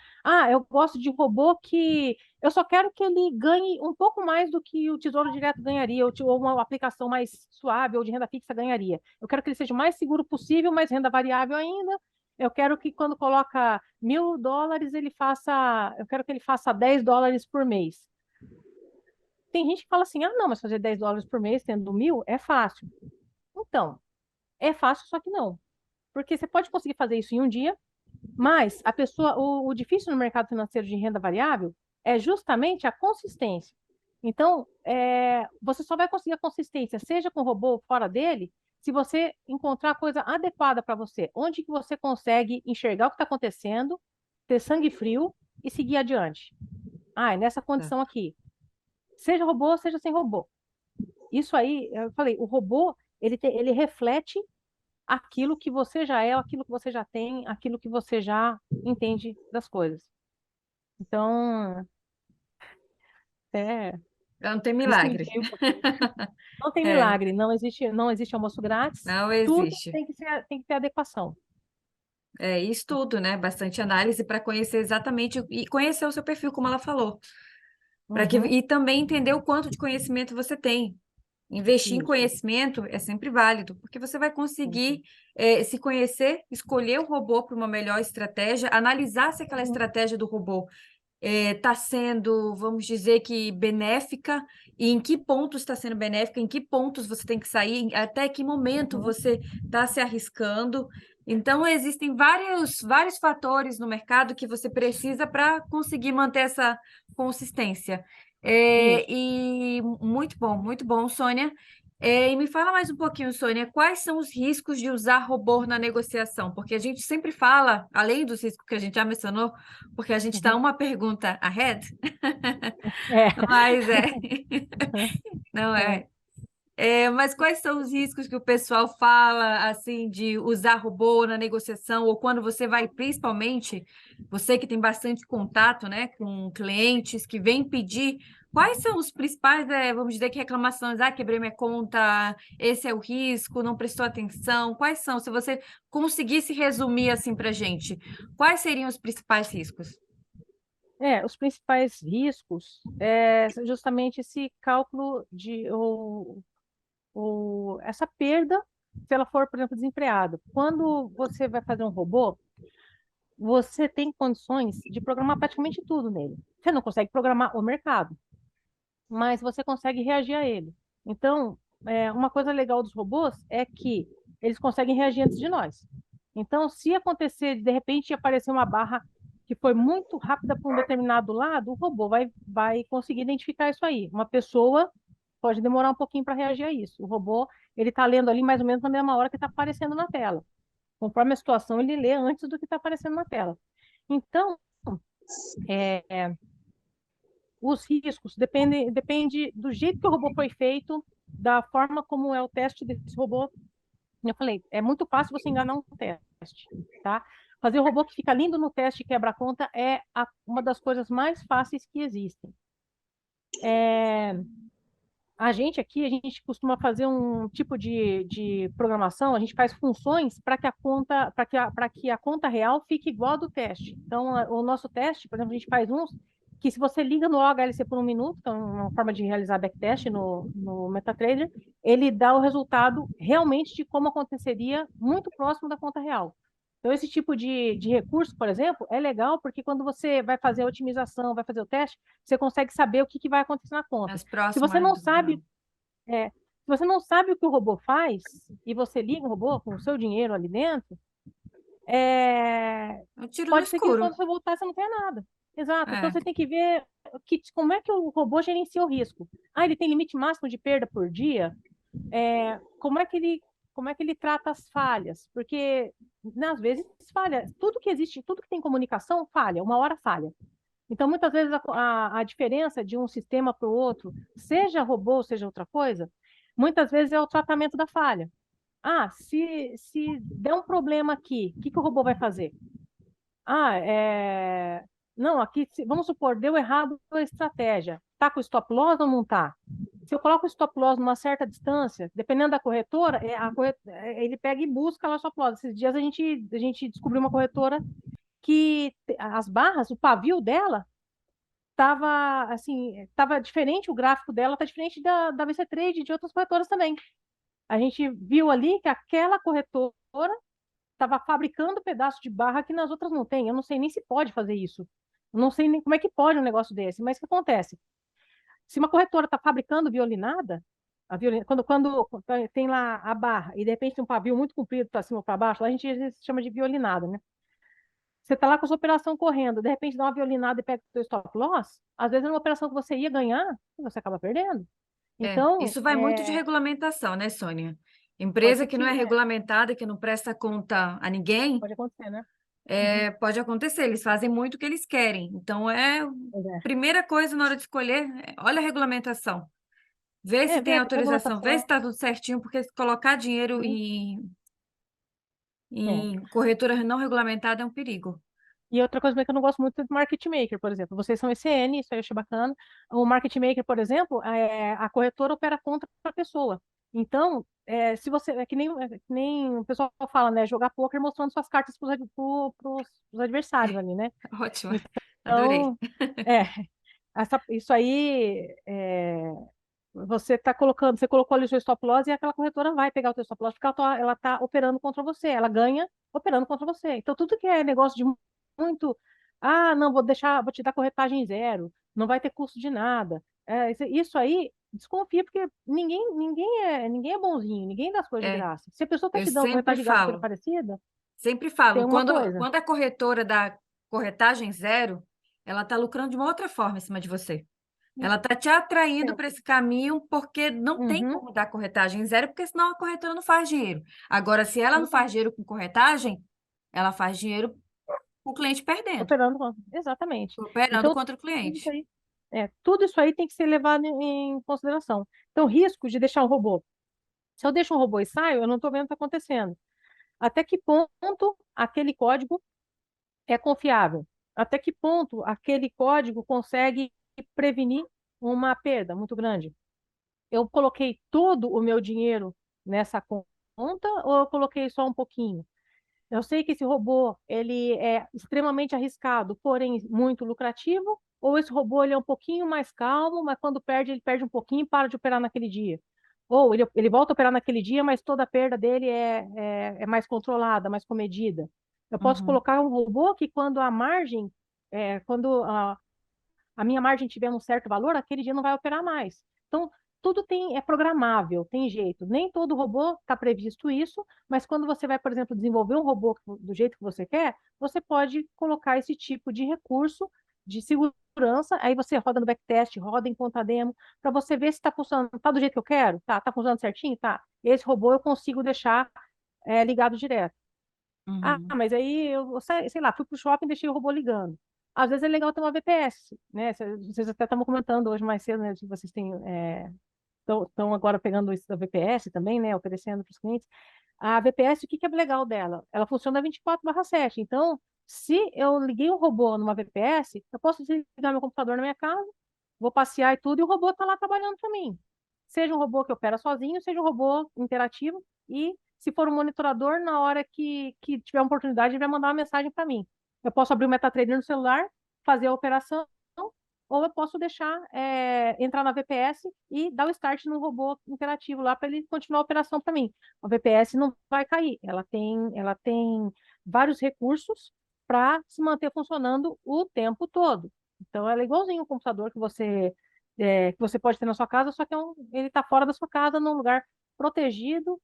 Eu gosto de robô que eu só quero que ele ganhe um pouco mais do que o Tesouro Direto ganharia, ou uma aplicação mais suave, ou de renda fixa ganharia. Eu quero que ele seja o mais seguro possível, mas renda variável ainda. Eu quero que quando coloca US$ 1.000, eu quero que ele faça US$ 10 por mês. Tem gente que fala assim, não, mas fazer US$ 10 por mês tendo 1.000 é fácil. Então, é fácil, só que não. Porque você pode conseguir fazer isso em um dia, Mas a pessoa, o difícil no mercado financeiro de renda variável é justamente a consistência. Então, você só vai conseguir a consistência, seja com o robô ou fora dele, se você encontrar a coisa adequada para você. Onde que você consegue enxergar o que está acontecendo, ter sangue frio e seguir adiante. Ah, é nessa Tá. condição aqui. Seja robô, seja sem robô. Isso aí, eu falei, o robô, ele reflete aquilo que você já é, aquilo que você já tem, aquilo que você já entende das coisas. Então, é, Não tem milagre. restringi um pouquinho. Não tem É, milagre, não existe almoço grátis, não tudo existe. tem que ter adequação. É, e estudo, né? Bastante análise para conhecer exatamente e conhecer o seu perfil, como ela falou. Uhum, E também entender o quanto de conhecimento você tem. Investir em isso. conhecimento é sempre válido, porque você vai conseguir Uhum, se conhecer, escolher o robô para uma melhor estratégia, analisar se aquela uhum, estratégia do robô está sendo, vamos dizer que benéfica, e em que pontos está sendo benéfica, em que pontos você tem que sair, até que momento uhum, você está se arriscando. Então, existem vários fatores no mercado que você precisa para conseguir manter essa consistência. isso. E muito bom, Sônia. E me fala mais um pouquinho, Sônia, quais são os riscos de usar robô na negociação? Porque a gente sempre fala, além dos riscos que a gente já mencionou, porque a gente está Uhum. uma pergunta ahead, É, mas não é. é. Mas quais são os riscos que o pessoal fala, assim, de usar robô na negociação, ou quando você vai, principalmente, você que tem bastante contato, né, com clientes que vêm pedir, quais são os principais, vamos dizer que reclamações, quebrei minha conta, esse é o risco, não prestou atenção, quais são? Se você conseguisse resumir, assim, para gente, quais seriam os principais riscos? Os principais riscos é justamente esse cálculo essa perda, se ela for, por exemplo, desempregada. Quando você vai fazer um robô, você tem condições de programar praticamente tudo nele. Você não consegue programar o mercado, mas você consegue reagir a ele. Então, uma coisa legal dos robôs é que eles conseguem reagir antes de nós. Então, se acontecer, de repente, aparecer uma barra que foi muito rápida para um determinado lado, o robô vai conseguir identificar isso aí. Uma pessoa pode demorar um pouquinho para reagir a isso. O robô, ele está lendo ali mais ou menos na mesma hora que está aparecendo na tela. Conforme a situação, ele lê antes do que está aparecendo na tela. Então, é, os riscos depende do jeito que o robô foi feito, da forma como é o teste desse robô. Eu falei, é muito fácil você enganar um teste, tá? Fazer o robô que fica lindo no teste e quebra a conta é uma das coisas mais fáceis que existem. A gente aqui, a gente costuma fazer um tipo de programação, a gente faz funções para que a conta, para que a conta real fique igual a do teste. Então, o nosso teste, por exemplo, a gente faz uns que se você liga no OHLC por um minuto, então uma forma de realizar backtest no MetaTrader, ele dá o resultado realmente de como aconteceria muito próximo da conta real. Então, esse tipo de recurso, por exemplo, é legal porque quando você vai fazer a otimização, vai fazer o teste, você consegue saber o que vai acontecer na conta. As Se próximas. você não sabe, se você não sabe o que o robô faz e você liga o robô com o seu dinheiro ali dentro, é, Um tiro no pode ser que escuro. quando você voltar você não tenha nada. Exato. Então É. você tem que ver como é que o robô gerencia o risco. Ah, ele tem limite máximo de perda por dia? Como é que ele trata as falhas? Porque às vezes falha. Tudo que existe, tudo que tem comunicação falha. Uma hora falha. Então, muitas vezes, a diferença de um sistema para o outro, seja robô, seja outra coisa, muitas vezes é o tratamento da falha. Ah, se der um problema aqui, o que o robô vai fazer? Ah, não, aqui, vamos supor, deu errado a estratégia. Está com stop loss ou não está? Se eu coloco o stop loss numa certa distância, dependendo da corretora, ele pega e busca lá o stop loss. Esses dias a gente descobriu uma corretora que as barras, o pavio dela, estava assim, estava diferente, o gráfico dela está diferente da VC Trade e de outras corretoras também. A gente viu ali que aquela corretora estava fabricando pedaço de barra que nas outras não tem. Eu não sei nem se pode fazer isso. Eu não sei nem como é que pode um negócio desse, mas o que acontece? Se uma corretora está fabricando violinada, quando tem lá a barra e de repente tem um pavio muito comprido para cima ou para baixo, lá a gente chama de violinada, né? Você está lá com a sua operação correndo, de repente dá uma violinada e pega o seu stop loss, às vezes é uma operação que você ia ganhar e você acaba perdendo. Então, Isso vai muito de regulamentação, né, Sônia? pode Empresa ser que não é que regulamentada, que não presta conta a ninguém, pode acontecer, né? Uhum. pode acontecer, eles fazem muito o que eles querem. Então, Pois é. primeira coisa na hora de escolher, olha a regulamentação. Vê se Ver tem a autorização, vê se regulamentação. está tudo certinho, porque se colocar dinheiro Sim. É. em corretora não regulamentada é um perigo. E outra coisa que eu não gosto muito é do market maker, por exemplo. Vocês são ECN, isso aí eu achei bacana. O market maker, por exemplo, a corretora opera contra a pessoa. Então, se você. É que nem o pessoal fala, né? Jogar poker mostrando suas cartas para os adversários ali, né? Ótimo, adorei. Então, é, isso aí. Você está colocando, você colocou ali o seu stop loss e aquela corretora vai pegar o seu stop loss porque ela tá operando contra você, ela ganha operando contra você. Então, tudo que é negócio de muito, não, vou te dar corretagem zero, não vai ter custo de nada. Isso aí, desconfia, porque ninguém é bonzinho, ninguém dá as coisas de É, graça. Se a pessoa está eu te dando sempre corretagem de graça, coisa falo, parecida, sempre tem falo, uma quando, coisa. quando a corretora dá corretagem zero, ela está lucrando de uma outra forma em cima de você. Ela está te atraindo para Sempre. esse caminho porque não tem Uhum, como dar corretagem zero, porque senão a corretora não faz dinheiro. Agora, se ela não sim, faz dinheiro com corretagem, ela faz dinheiro com o cliente perdendo, exatamente. operando Então, contra o tudo isso cliente. aí, tudo isso aí tem que ser levado em consideração. Então, risco de deixar um robô. Se eu deixo um robô e saio, eu não estou vendo o que está acontecendo. Até que ponto aquele código é confiável? Até que ponto aquele código consegue prevenir uma perda muito grande? Eu coloquei todo o meu dinheiro nessa conta ou eu coloquei só um pouquinho? Eu sei que esse robô ele é extremamente arriscado, porém muito lucrativo, ou esse robô ele é um pouquinho mais calmo, mas quando perde, ele perde um pouquinho e para de operar naquele dia. Ou ele volta a operar naquele dia, mas toda a perda dele é mais controlada, mais comedida. Eu posso Uhum, colocar um robô que quando a margem, quando a minha margem tiver um certo valor, aquele dia não vai operar mais. Então, tudo é programável, tem jeito. Nem todo robô está previsto isso, mas quando você vai, por exemplo, desenvolver um robô do jeito que você quer, você pode colocar esse tipo de recurso de segurança, aí você roda no backtest, roda em conta demo, para você ver se está funcionando, tá do jeito que eu quero? Tá funcionando certinho? Tá. Esse robô eu consigo deixar ligado direto. uhum. Mas aí eu, sei lá, fui pro shopping e deixei o robô ligando. Às vezes é legal ter uma VPS, né? Vocês até estavam comentando hoje mais cedo, né? Que vocês têm, estão agora pegando isso da VPS também, né? Oferecendo para os clientes. A VPS, o que que é legal dela? Ela funciona 24/7. Então, se eu liguei um robô numa VPS, eu posso desligar meu computador na minha casa, vou passear e tudo, e o robô está lá trabalhando para mim. Seja um robô que opera sozinho, seja um robô interativo, e se for um monitorador, na hora que tiver uma oportunidade, ele vai mandar uma mensagem para mim. Eu posso abrir o MetaTrader no celular, fazer a operação, ou eu posso deixar entrar na VPS e dar o start no robô interativo lá para ele continuar a operação para mim. A VPS não vai cair, ela tem vários recursos para se manter funcionando o tempo todo. Então, ela é igualzinho um computador que você pode ter na sua casa, só que ele está fora da sua casa, num lugar protegido,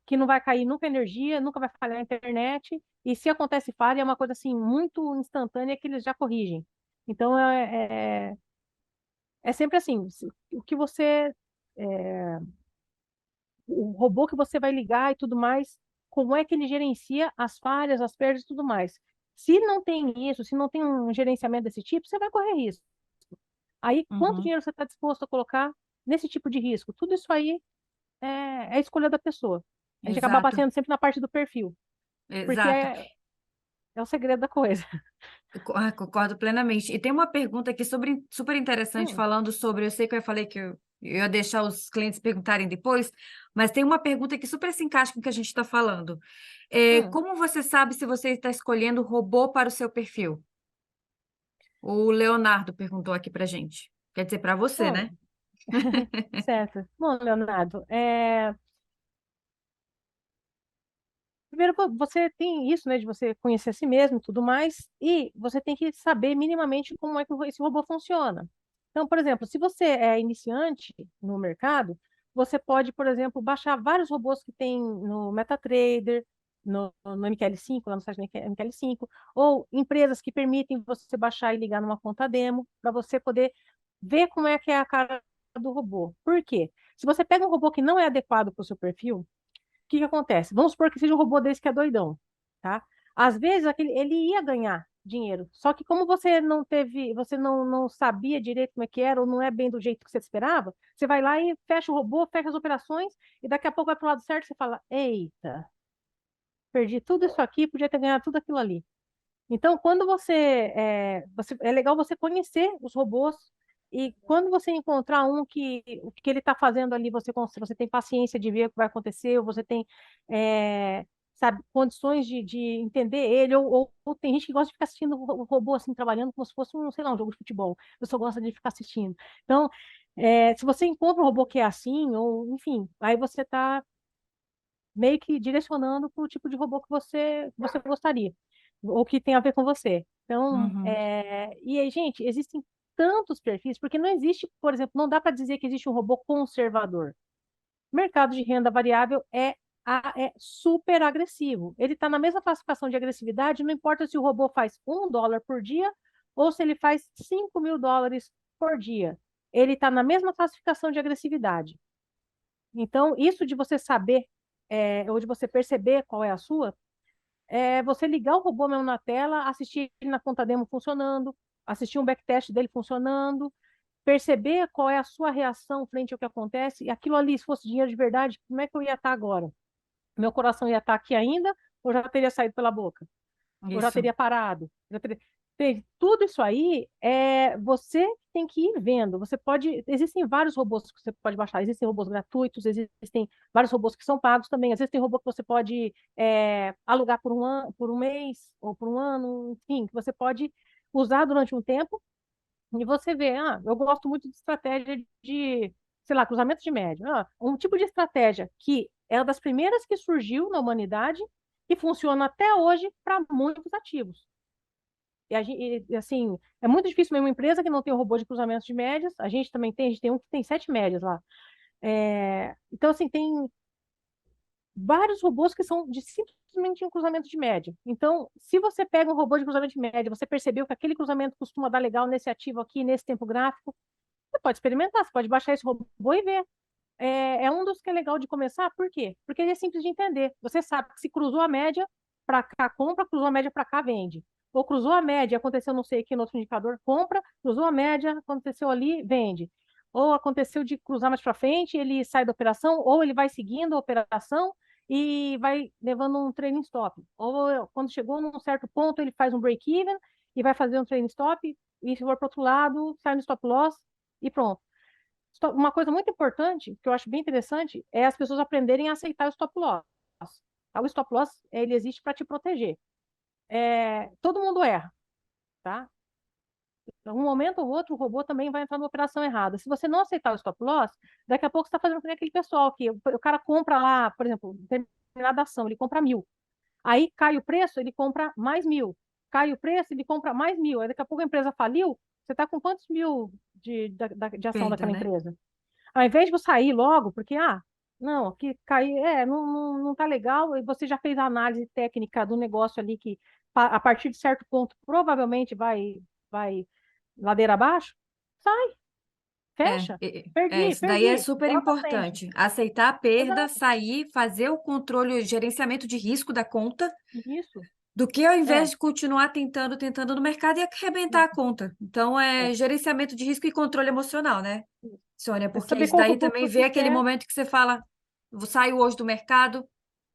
que não vai cair nunca energia, nunca vai falhar a internet, e se acontece falha, é uma coisa assim muito instantânea que eles já corrigem. Então, é sempre assim, o que você, é, o robô que você vai ligar e tudo mais, como é que ele gerencia as falhas, as perdas e tudo mais. Se não tem isso, se não tem um gerenciamento desse tipo, você vai correr risco. Aí, quanto Uhum. dinheiro você está disposto a colocar nesse tipo de risco? Tudo isso aí é a escolha da pessoa. A gente acaba Exato, passeando sempre na parte do perfil, porque exato. é o segredo da coisa. Concordo plenamente. E tem uma pergunta aqui super interessante Hum, falando sobre. Eu sei que eu falei que eu ia deixar os clientes perguntarem depois, mas tem uma pergunta que super se encaixa com o que a gente está falando. hum. Como você sabe se você está escolhendo robô para o seu perfil? O Leonardo perguntou aqui para gente. Quer dizer, para você, Bom, né? certo. Bom, Leonardo, primeiro você tem isso, né, de você conhecer a si mesmo e tudo mais, e você tem que saber minimamente como é que esse robô funciona. Então, por exemplo, se você é iniciante no mercado, você pode, por exemplo, baixar vários robôs que tem no MetaTrader, no MQL5, lá no site do MQL5, ou empresas que permitem você baixar e ligar numa conta demo, para você poder ver como é que é a cara do robô. Por quê? Se você pega um robô que não é adequado para o seu perfil, o que que acontece? Vamos supor que seja um robô desse que é doidão, tá? Às vezes ele ia ganhar dinheiro, só que como você não teve, você não sabia direito como é que era, ou não é bem do jeito que você esperava, você vai lá e fecha o robô, fecha as operações, e daqui a pouco vai para o lado certo e você fala, eita, perdi tudo isso aqui, podia ter ganhado tudo aquilo ali. Então, quando é legal você conhecer os robôs e quando você encontrar um que o que ele está fazendo ali, você tem paciência de ver o que vai acontecer, ou você tem, sabe, condições de entender ele, ou tem gente que gosta de ficar assistindo o robô assim, trabalhando como se fosse um, sei lá, um jogo de futebol. Eu só gosto de ficar assistindo. Então, se você encontra um robô que é assim, ou enfim, aí você está meio que direcionando para o tipo de robô que você gostaria, ou que tem a ver com você. Então, Uhum. e aí, gente, existem tantos perfis, porque não existe, por exemplo, não dá para dizer que existe um robô conservador. O mercado de renda variável é super agressivo. Ele está na mesma classificação de agressividade, não importa se o robô faz $1 por dia ou se ele faz $5.000 por dia. Ele está na mesma classificação de agressividade. Então, isso de você saber, ou de você perceber qual é a sua, é você ligar o robô mesmo na tela, assistir ele na conta demo funcionando, assistir um backtest dele funcionando, perceber qual é a sua reação frente ao que acontece, e aquilo ali, se fosse dinheiro de verdade, como é que eu ia estar agora? Meu coração ia estar aqui ainda, ou já teria saído pela boca? Ou já Isso. teria parado? Tudo isso aí você tem que ir vendo. Existem vários robôs que você pode baixar. Existem robôs gratuitos, existem vários robôs que são pagos também. Às vezes tem robô que você pode alugar por um ano, por um mês ou por um ano, enfim, que você pode usar durante um tempo e você vê, eu gosto muito de estratégia de, sei lá, cruzamento de média. Um tipo de estratégia que é uma das primeiras que surgiu na humanidade e funciona até hoje para muitos ativos. Assim, é muito difícil mesmo uma empresa que não tem um robô de cruzamento de médias. A gente tem um que tem 7 médias lá. Então, assim, tem vários robôs que são de simplesmente um cruzamento de média. Então, se você pega um robô de cruzamento de média, você percebeu que aquele cruzamento costuma dar legal nesse ativo aqui, nesse tempo gráfico, você pode experimentar, você pode baixar esse robô e ver. É um dos que é legal de começar, por quê? Porque ele é simples de entender. Você sabe que se cruzou a média, para cá compra, cruzou a média para cá vende. Ou cruzou a média, aconteceu não sei o que no outro indicador, compra, cruzou a média, aconteceu ali, vende. Ou aconteceu de cruzar mais para frente, ele sai da operação, ou ele vai seguindo a operação e vai levando um trailing stop. Ou quando chegou num certo ponto, ele faz um break-even e vai fazer um trailing stop, e se for para o outro lado, sai no stop loss e pronto. Uma coisa muito importante, que eu acho bem interessante, é as pessoas aprenderem a aceitar o stop loss. Tá? O stop loss, ele existe para te proteger. Todo mundo erra, tá? Um momento ou outro, o robô também vai entrar numa operação errada. Se você não aceitar o stop loss, daqui a pouco você está fazendo com aquele pessoal que o cara compra lá, por exemplo, determinada ação, ele compra 1.000. Aí cai o preço, ele compra mais 1.000. Cai o preço, ele compra mais 1.000. Aí daqui a pouco a empresa faliu, você está com quantos mil de ação Perda, daquela né? empresa? Ao invés de você sair logo, porque, não, que cair, não tá legal, e você já fez a análise técnica do negócio ali, que a partir de certo ponto provavelmente vai ladeira abaixo, sai, fecha, perdi, Isso daí é perdi, super bola pra frente. importante. Aceitar a perda, Exato, sair, fazer o controle, o gerenciamento de risco da conta, isso, do que ao invés é, de continuar tentando no mercado e arrebentar a conta. Então, é, é gerenciamento de risco e controle emocional, né, Sônia? é Porque saber isso qual daí produto também vê você aquele quer, momento que você fala, saio hoje do mercado,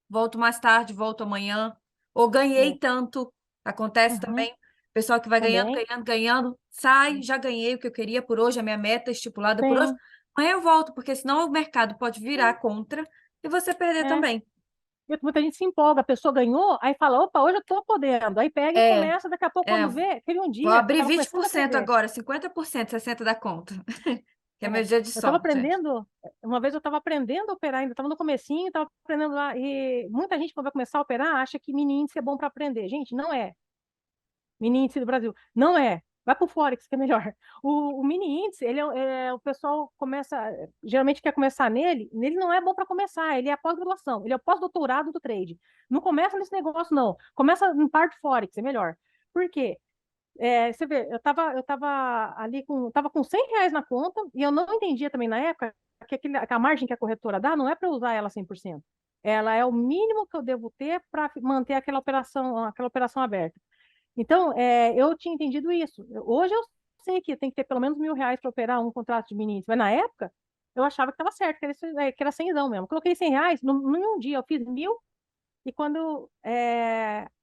volto mais tarde, volto amanhã, ou ganhei é, tanto. Acontece uhum, também. Pessoal que vai ganhando, também, ganhando, ganhando, sai, já ganhei o que eu queria por hoje, a minha meta estipulada por hoje. tem, Amanhã eu volto, porque senão o mercado pode virar contra e você perder é. também. Muita gente se empolga, a pessoa ganhou, aí fala, opa, hoje eu tô podendo. Aí pega e É, começa, daqui a pouco, é, quando vê, teve um vou dia que eu abrir tava vinte por começando a cento aprender. agora, 50%, 60% da conta, que é meu dia de Eu estava sorte. aprendendo, uma vez eu estava aprendendo a operar, ainda estava no comecinho, estava aprendendo lá, e muita gente quando vai começar a operar acha que mini índice é bom para aprender. Gente, não é. Mini índice do Brasil, não é. Vai para o Forex, que é melhor. O mini índice, o pessoal começa, geralmente quer começar nele, nele não é bom para começar, ele é a pós-graduação, ele é o pós-doutorado do trade. Não começa nesse negócio, não. Começa em parte Forex, é melhor. Por quê? Você vê, eu tava ali tava com R$ 100 na conta e eu não entendia também na época que a margem que a corretora dá não é para usar ela 100%. Ela é o mínimo que eu devo ter para manter aquela operação aberta. Então, eu tinha entendido isso. Hoje eu sei que tem que ter pelo menos R$ 1.000 para operar um contrato de mini índice, mas na época eu achava que estava certo, que era 100 mesmo. Coloquei R$ 100, em um dia eu fiz 1.000 e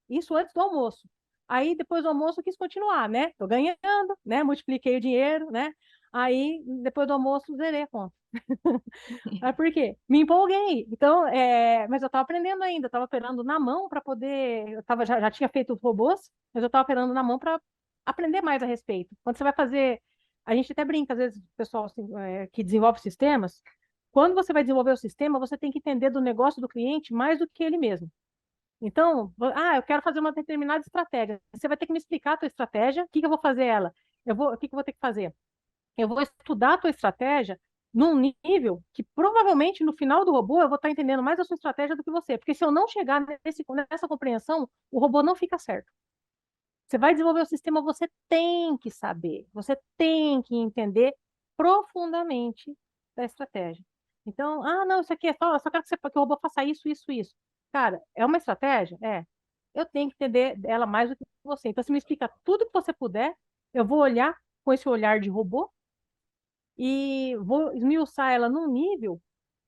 isso antes do almoço. Aí, depois do almoço, eu quis continuar, né? Tô ganhando, né? Multipliquei o dinheiro, né? Aí, depois do almoço, zerei a conta. Mas por quê? Me empolguei. Então, mas eu estava aprendendo ainda, estava operando na mão para poder. Já tinha feito os robôs, mas eu estava operando na mão para aprender mais a respeito. Quando você vai fazer. A gente até brinca, às vezes, o pessoal assim, que desenvolve sistemas. Quando você vai desenvolver o sistema, você tem que entender do negócio do cliente mais do que ele mesmo. Então, eu quero fazer uma determinada estratégia. Você vai ter que me explicar a tua estratégia, o que que eu vou fazer ela? O que que eu vou ter que fazer? Eu vou estudar a tua estratégia num nível que provavelmente no final do robô eu vou estar entendendo mais a sua estratégia do que você. Porque se eu não chegar nessa compreensão, o robô não fica certo. Você vai desenvolver o sistema, você tem que saber, você tem que entender profundamente da estratégia. Então, não, isso aqui eu só quero que o robô faça isso, isso, isso. Cara, é uma estratégia? É. Eu tenho que entender ela mais do que você. Então, se me explica tudo que você puder, eu vou olhar com esse olhar de robô e vou esmiuçar ela num nível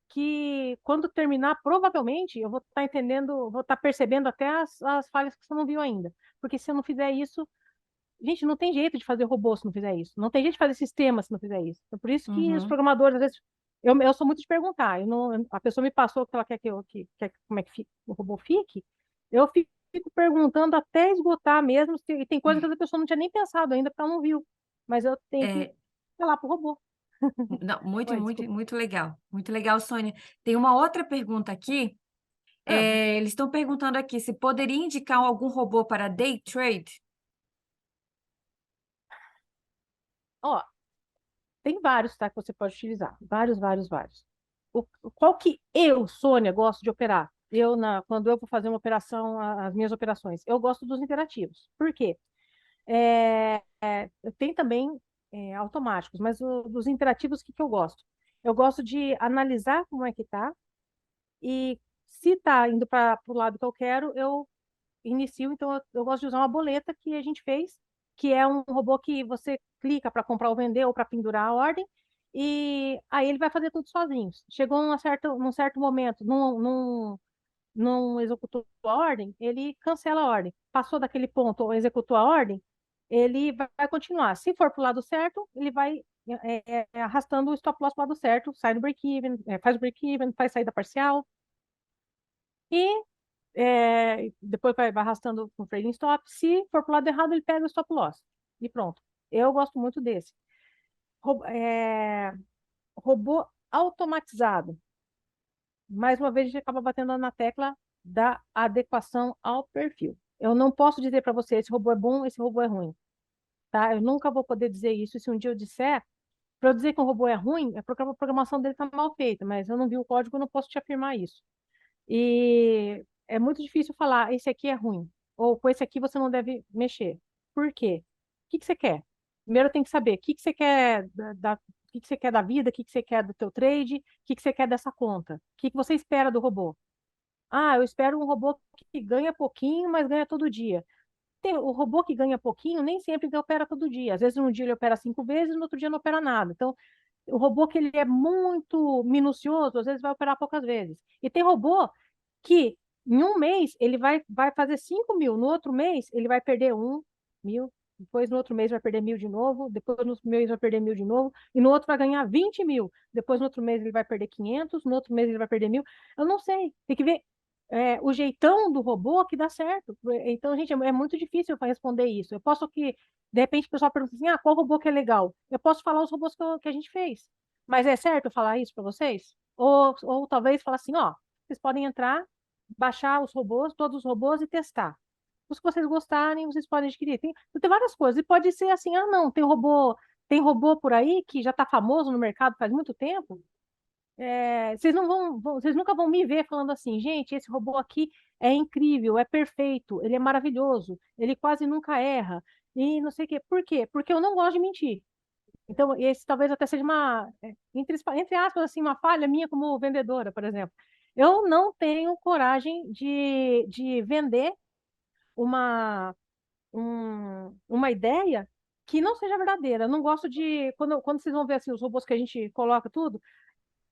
que, quando terminar, provavelmente eu vou estar entendendo, vou estar percebendo até as falhas que você não viu ainda. Porque se eu não fizer isso, gente, não tem jeito de fazer robô se não fizer isso. Não tem jeito de fazer sistema se não fizer isso. Então, por isso que os Uhum. programadores, às vezes, eu sou muito de perguntar. A pessoa me passou o que ela quer como é que o robô fique, eu fico perguntando até esgotar mesmo, e tem coisa que a pessoa não tinha nem pensado ainda, porque ela não viu. Mas eu tenho que É, falar pro robô. não, muito, Oi, muito, desculpa. muito legal. Muito legal, Sônia. Tem uma outra pergunta aqui. Ah, Eles estão perguntando aqui se poderia indicar algum robô para day trade? ó, tem vários, tá, que você pode utilizar. Vários, vários, vários. Qual que eu, Sônia, gosto de operar? Quando eu vou fazer uma operação, as minhas operações, eu gosto dos interativos. Por quê? Tem também automáticos, mas dos interativos, o que que eu gosto? Eu gosto de analisar como é que tá, e se está indo para o lado que eu quero, eu inicio. Então, eu gosto de usar uma boleta que a gente fez, que é um robô que você clica para comprar ou vender ou para pendurar a ordem, e aí ele vai fazer tudo sozinho. Chegou num certo momento, não executou a ordem, ele cancela a ordem. Passou daquele ponto ou executou a ordem, ele vai continuar. Se for para o lado certo, ele vai arrastando o stop loss para o lado certo, sai do break-even, faz o break-even, faz saída parcial, e depois vai arrastando com o trading stop. Se for para o lado errado, ele pega o stop loss. E pronto. Eu gosto muito desse. Robô automatizado. Mais uma vez, a gente acaba batendo na tecla da adequação ao perfil. Eu não posso dizer para você, esse robô é bom, esse robô é ruim, tá? Eu nunca vou poder dizer isso. E se um dia eu disser, para eu dizer que um robô é ruim, é porque a programação dele está mal feita, mas eu não vi o código, eu não posso te afirmar isso. E é muito difícil falar, esse aqui é ruim, ou com esse aqui você não deve mexer. Por quê? O que que você quer? Primeiro tem que saber o que que você quer o que que você quer da vida, o que que você quer do teu trade, o que que você quer dessa conta, o que que você espera do robô. Eu espero um robô que ganha pouquinho, mas ganha todo dia. O robô que ganha pouquinho nem sempre ele opera todo dia. Às vezes, um dia ele opera 5 vezes, no outro dia não opera nada. Então, o robô que ele é muito minucioso, às vezes vai operar poucas vezes. E tem robô que em um mês ele vai fazer 5.000, no outro mês ele vai perder 1.000, depois no outro mês vai perder 1.000 de novo, depois no outro mês vai perder 1.000 de novo, e no outro vai ganhar 20.000, depois no outro mês ele vai perder 500, no outro mês ele vai perder 1.000. Eu não sei, tem que ver o jeitão do robô que dá certo. Então, gente, é muito difícil para responder isso. Eu posso que, de repente, o pessoal pergunta assim, qual robô que é legal? Eu posso falar os robôs que a gente fez. Mas é certo eu falar isso para vocês? Ou talvez falar assim, ó, vocês podem entrar, baixar os robôs, todos os robôs e testar. os que vocês gostarem, vocês podem adquirir. Tem várias coisas. E pode ser assim, ah, não, tem robô por aí que já está famoso no mercado faz muito tempo. Vocês não vocês nunca vão me ver falando assim, gente, esse robô aqui é incrível, é perfeito, ele é maravilhoso, ele quase nunca erra. E não sei o quê. Por quê? Porque eu não gosto de mentir. Então, esse talvez até seja entre aspas, assim, uma falha minha como vendedora, por exemplo. Eu não tenho coragem de vender uma, uma ideia que não seja verdadeira. Eu não gosto de. Quando vocês vão ver assim, os robôs que a gente coloca tudo,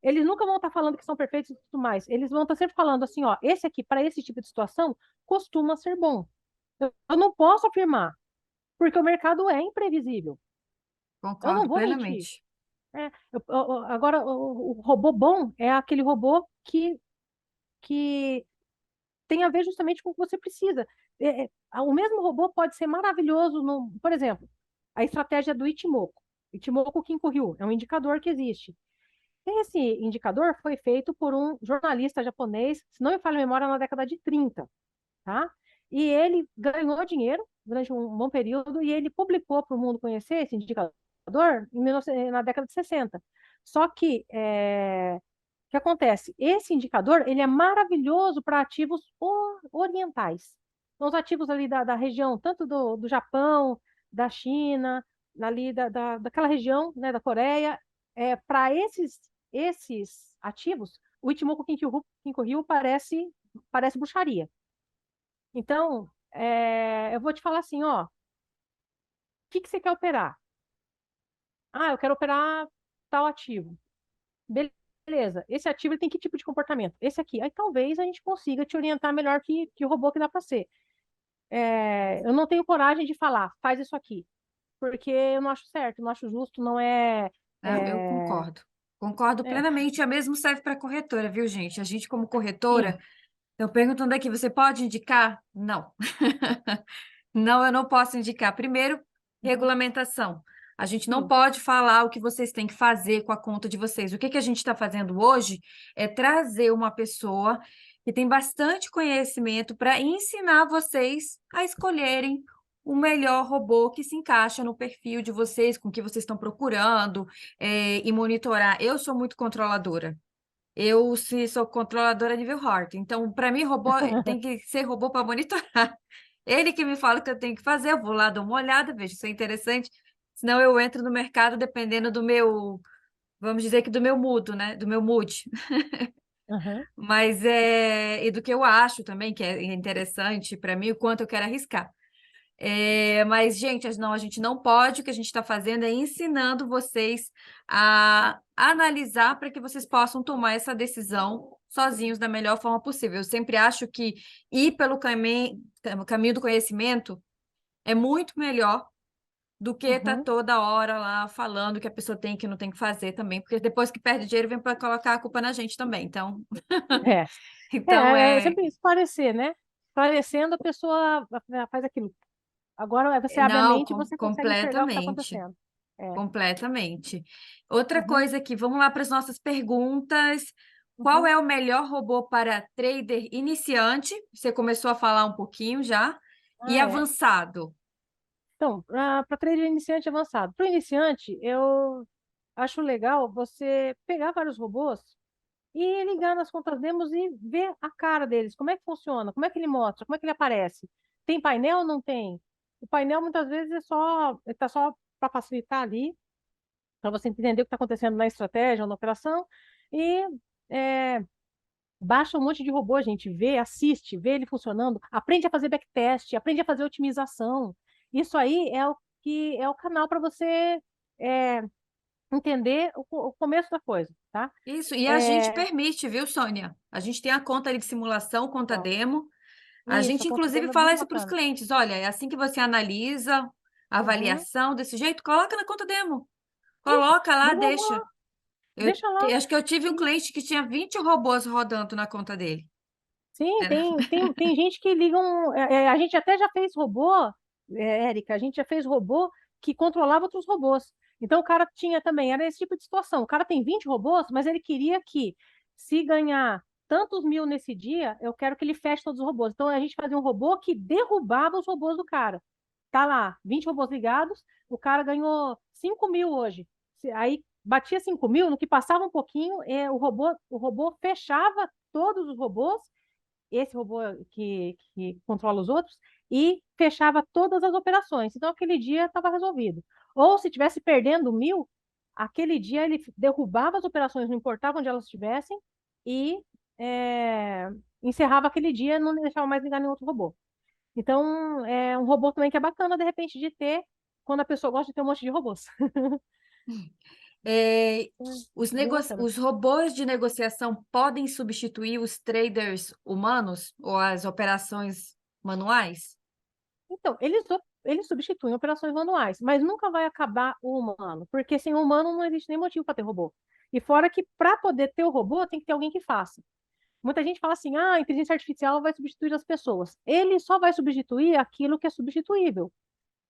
eles nunca vão estar falando que são perfeitos e tudo mais. Eles vão estar sempre falando assim, ó, esse aqui, para esse tipo de situação, costuma ser bom. Eu não posso afirmar, porque o mercado é imprevisível. Eu não Concordo vou mentir. plenamente. Agora, o robô bom é aquele robô que tem a ver justamente com o que você precisa. O mesmo robô pode ser maravilhoso no, por exemplo, a estratégia do Ichimoku. Ichimoku Kinko-Ryu é um indicador que existe. Esse indicador foi feito por um jornalista japonês, se não me falha a memória, na década de 30, tá? E ele ganhou dinheiro durante um bom período e ele publicou para o mundo conhecer esse indicador na década de 60. Só que o que acontece? Esse indicador ele é maravilhoso para ativos orientais. Então, os ativos ali da região, tanto do Japão, da China, ali daquela região, né, da Coreia, para esses ativos, o Ichimoku Kinko-Ryu parece bruxaria. Então, eu vou te falar assim, ó, o que você quer operar? Ah, eu quero operar tal ativo. Beleza, esse ativo ele tem que tipo de comportamento? Esse aqui. Aí talvez a gente consiga te orientar melhor que o robô que dá para ser. Eu não tenho coragem de falar, faz isso aqui, porque eu não acho certo, não acho justo, não é. Não, eu é, concordo. Concordo é, plenamente. O mesmo serve para corretora, viu, gente? A gente, como corretora, sim. eu perguntando aqui, você pode indicar? Não. Não, eu não posso indicar. Primeiro, Uhum, regulamentação. A gente não sim. pode falar o que vocês têm que fazer com a conta de vocês. O que que a gente está fazendo hoje é trazer uma pessoa que tem bastante conhecimento para ensinar vocês a escolherem o melhor robô que se encaixa no perfil de vocês, com o que vocês estão procurando, e monitorar. Eu sou muito controladora. Eu sou controladora nível Hort. Então, para mim, robô tem que ser robô para monitorar. Ele que me fala o que eu tenho que fazer, eu vou lá, dou uma olhada, vejo se é interessante. Senão eu entro no mercado dependendo do meu, vamos dizer que do meu mood, né? Do meu mood. Uhum, Mas e do que eu acho também que é interessante para mim, o quanto eu quero arriscar. Mas, gente, não, a gente não pode. O que a gente está fazendo é ensinando vocês a analisar para que vocês possam tomar essa decisão sozinhos da melhor forma possível. Eu sempre acho que ir pelo caminho do conhecimento é muito melhor do que estar uhum. toda hora lá falando o que a pessoa tem e que não tem que fazer também, porque depois que perde dinheiro vem para colocar a culpa na gente também. Então, É. então É sempre esclarecer, né? Esclarecendo, a pessoa faz aquilo. Agora você abre a não, mente e você consegue enxergar o que está completamente. acontecendo. É. Completamente. Outra Uhum, coisa aqui, vamos lá para as nossas perguntas. Qual uhum. é o melhor robô para trader iniciante? Você começou a falar um pouquinho já. E Ah, é. avançado? Então, para trader iniciante avançado. Para o iniciante, eu acho legal você pegar vários robôs e ligar nas contas demos e ver a cara deles, como é que funciona, como é que ele mostra, como é que ele aparece. Tem painel ou não tem? O painel muitas vezes está só para facilitar ali, para você entender o que está acontecendo na estratégia ou na operação. E é, baixa um monte de robô, gente, vê, assiste, vê ele funcionando, aprende a fazer backtest, aprende a fazer otimização. Isso aí é o canal para você é, entender o começo da coisa, tá? Isso, e a gente É, permite, viu, Sônia? A gente tem a conta ali de simulação, conta ó, demo. A isso, a gente, conta inclusive, demo é fala bem isso para os bacana. clientes. Olha, é assim que você analisa a Uhum. avaliação desse jeito, coloca na conta demo. Isso, Coloca lá, deixa. deixa lá. Acho que eu tive um E, cliente que tinha 20 robôs rodando na conta dele. sim, Era- tem gente que ligam. A gente até já fez robô, Érica, a gente já fez robô que controlava outros robôs. Então o cara tinha também, era esse tipo de situação. O cara tem 20 robôs, mas ele queria que, se ganhar. tantos mil nesse dia, eu quero que ele feche todos os robôs. Então, a gente fazia um robô que derrubava os robôs do cara. Tá lá, 20 robôs ligados, o cara ganhou 5 mil hoje. Aí, batia 5 mil, no que passava um pouquinho, o robô fechava todos os robôs, esse robô que controla os outros, e fechava todas as operações. Então, aquele dia estava resolvido. Ou, se tivesse perdendo 1.000, aquele dia ele derrubava as operações, não importava onde elas estivessem, e encerrava aquele dia, não deixava mais ligar nenhum outro robô. Então, é um robô também que é bacana, de repente, de ter, quando a pessoa gosta de ter um monte de robôs. É, Bem bacana. os robôs de negociação podem substituir os traders humanos ou as operações manuais? Então, eles substituem operações manuais, mas nunca vai acabar o humano, porque sem o humano não existe nem motivo para ter robô. E fora que, para poder ter o robô, tem que ter alguém que faça. Muita gente fala assim, a inteligência artificial vai substituir as pessoas. Ele só vai substituir aquilo que é substituível.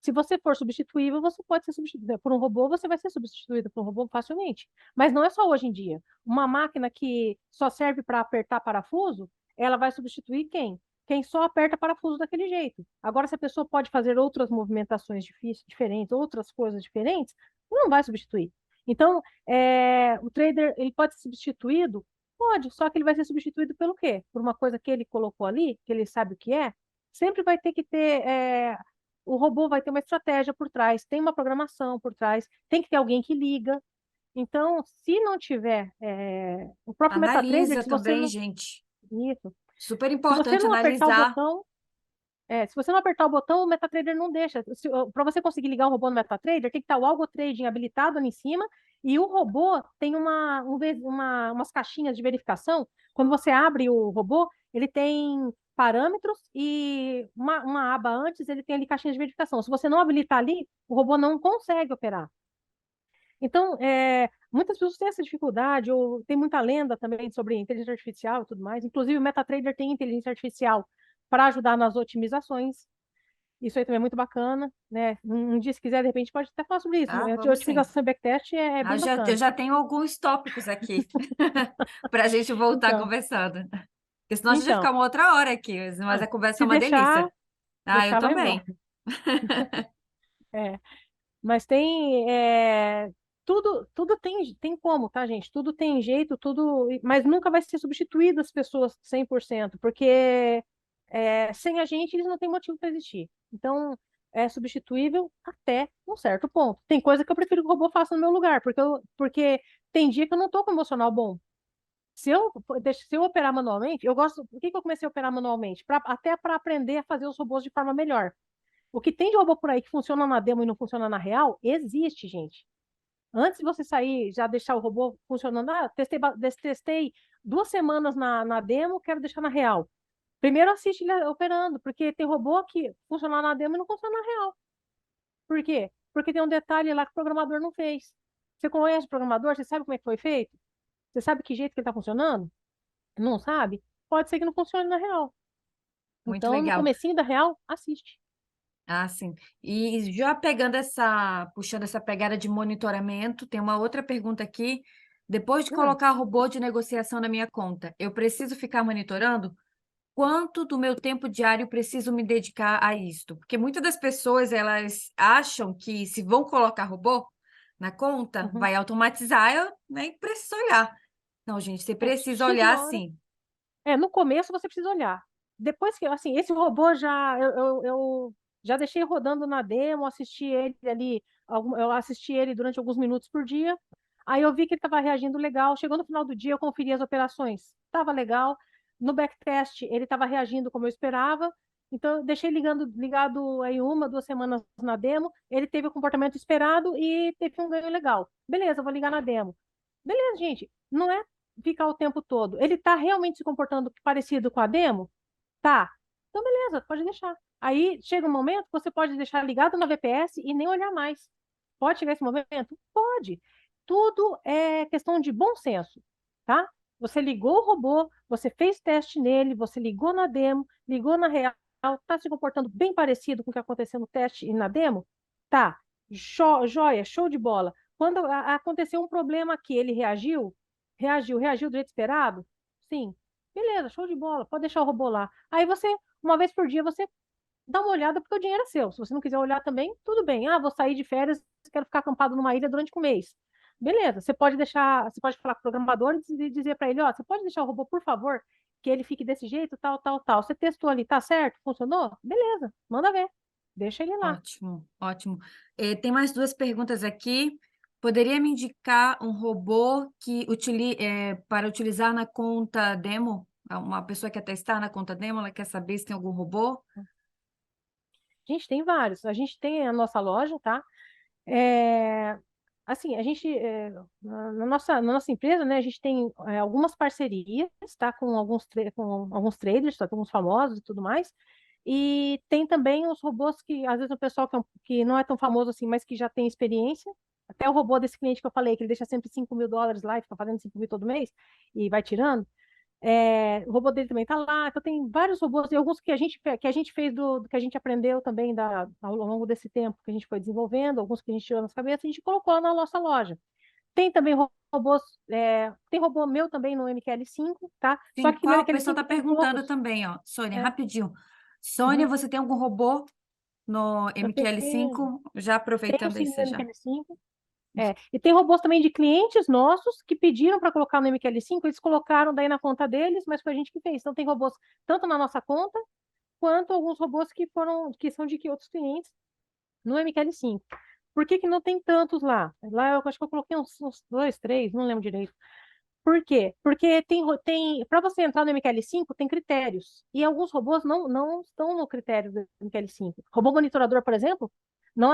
Se você for substituível, você pode ser substituído por um robô, você vai ser substituído por um robô facilmente. Mas não é só hoje em dia. Uma máquina que só serve para apertar parafuso, ela vai substituir quem? Quem só aperta parafuso daquele jeito. Agora, se a pessoa pode fazer outras movimentações diferentes, outras coisas diferentes, não vai substituir. Então, o trader, ele pode ser substituído? Pode, só que ele vai ser substituído pelo quê? Por uma coisa que ele colocou ali, que ele sabe o que é. Sempre vai ter que ter o robô vai ter uma estratégia por trás, tem uma programação por trás, tem que ter alguém que liga. Então, se não tiver o próprio MetaTrader, Analisa se você também, não gente. isso, Super se você importante não apertar o analisar. botão, se você não apertar o botão, o MetaTrader não deixa. Para você conseguir ligar o robô no MetaTrader, tem que estar o Algo Trading habilitado ali em cima e o robô tem umas caixinhas de verificação. Quando você abre o robô, ele tem parâmetros e uma aba antes, ele tem ali caixinhas de verificação. Se você não habilitar ali, o robô não consegue operar. Então, muitas pessoas têm essa dificuldade, ou tem muita lenda também sobre inteligência artificial e tudo mais. Inclusive, o MetaTrader tem inteligência artificial para ajudar nas otimizações. Isso aí também é muito bacana, né? Um dia, se quiser, de repente, pode até falar sobre isso. Ah, A vamos sim. otimização e backtest é bem Eu bacana. já tenho alguns tópicos aqui para a gente voltar Então, conversando. Porque senão a gente vai então, ficar uma outra hora aqui, mas a conversa é se uma deixar, delícia. Ah, eu deixar vai embora. também. É. Mas tudo tem como, tá, gente? Tudo tem jeito, tudo, mas nunca vai ser substituído as pessoas 100%, porque sem a gente eles não têm motivo para existir. Então, é substituível até um certo ponto. Tem coisa que eu prefiro que o robô faça no meu lugar, porque tem dia que eu não tô com emocional bom. Se eu operar manualmente, eu gosto. Por que eu comecei a operar manualmente? Até para aprender a fazer os robôs de forma melhor. O que tem de robô por aí que funciona na demo e não funciona na real, existe, gente. Antes de você sair, já deixar o robô funcionando, testei 2 semanas na demo, quero deixar na real. Primeiro assiste ele operando, porque tem robô que funciona na demo e não funciona na real. Por quê? Porque tem um detalhe lá que o programador não fez. Você conhece o programador? Você sabe como é que foi feito? Você sabe que jeito que ele está funcionando? Não sabe? Pode ser que não funcione na real. Muito Então, no legal. comecinho da real, assiste. Ah, sim. E já puxando essa pegada de monitoramento, tem uma outra pergunta aqui. Depois de Hum, colocar robô de negociação na minha conta, eu preciso ficar monitorando? Quanto do meu tempo diário preciso me dedicar a isto? Porque muitas das pessoas, elas acham que se vão colocar robô na conta, uhum. vai automatizar, eu nem preciso olhar. Não, gente, você precisa Chega olhar uma hora. sim. No começo você precisa olhar. Depois que, assim, esse robô já, eu já deixei rodando na demo, assisti ele ali, eu assisti ele durante alguns minutos por dia. Aí eu vi que ele estava reagindo legal. Chegou no final do dia, eu conferi as operações. Estava legal. No backtest, ele estava reagindo como eu esperava. Então, eu deixei ligado aí 1, 2 semanas na demo. Ele teve o comportamento esperado e teve um ganho legal. Beleza, eu vou ligar na demo. Beleza, gente. Não é ficar o tempo todo. Ele está realmente se comportando parecido com a demo? Tá. Então, beleza, pode deixar. Aí chega um momento que você pode deixar ligado na VPS e nem olhar mais. Pode chegar esse momento? Pode. Tudo é questão de bom senso, tá? Você ligou o robô, você fez teste nele, você ligou na demo, ligou na real, tá se comportando bem parecido com o que aconteceu no teste e na demo? Tá. Joia, show de bola. Quando aconteceu um problema aqui, ele reagiu? Reagiu do jeito esperado? Sim. Beleza, show de bola, pode deixar o robô lá. Aí você, uma vez por dia, você dá uma olhada porque o dinheiro é seu. Se você não quiser olhar também, tudo bem. Ah, vou sair de férias, quero ficar acampado numa ilha durante um mês. Beleza, você pode deixar, você pode falar com o programador e dizer para ele, ó, você pode deixar o robô, por favor, que ele fique desse jeito, tal, tal, tal. Você testou ali, tá certo? Funcionou? Beleza, manda ver. Deixa ele lá. Ótimo, ótimo. Tem mais duas perguntas aqui. Poderia me indicar um robô para utilizar na conta demo? Uma pessoa quer testar na conta demo, ela quer saber se tem algum robô? A gente tem vários. A gente tem a nossa loja, tá? É, assim, a gente, na nossa empresa, né, a gente tem algumas parcerias, tá, com alguns traders, tá, com alguns famosos e tudo mais, e tem também os robôs que, às vezes, o pessoal que não é tão famoso assim, mas que já tem experiência, até o robô desse cliente que eu falei, que ele deixa sempre US$ 5.000 lá e fica fazendo 5.000 todo mês, e vai tirando, o robô dele também está lá. Então tem vários robôs e alguns que a gente fez do que a gente aprendeu também ao longo desse tempo que a gente foi desenvolvendo, alguns que a gente tirou nas cabeças, a gente colocou lá na nossa loja. Tem também robôs, tem robô meu também no MQL5, tá? Só Sim, que no qual? O pessoal está MQL5 tem perguntando poucos. também, ó. Sônia, É, rapidinho. Sônia, uhum. você tem algum robô no Eu MQL5? Já tenho aproveitando aí, sim no você já. MQL5. E tem robôs também de clientes nossos que pediram para colocar no MQL5, eles colocaram daí na conta deles, mas foi a gente que fez. Então tem robôs tanto na nossa conta quanto alguns robôs que são de que outros clientes no MQL5. Por que que não tem tantos lá? Lá eu acho que eu coloquei uns dois, três, não lembro direito. Por quê? Porque para você entrar no MQL5 tem critérios. E alguns robôs não estão no critério do MQL5. Robô monitorador, por exemplo, não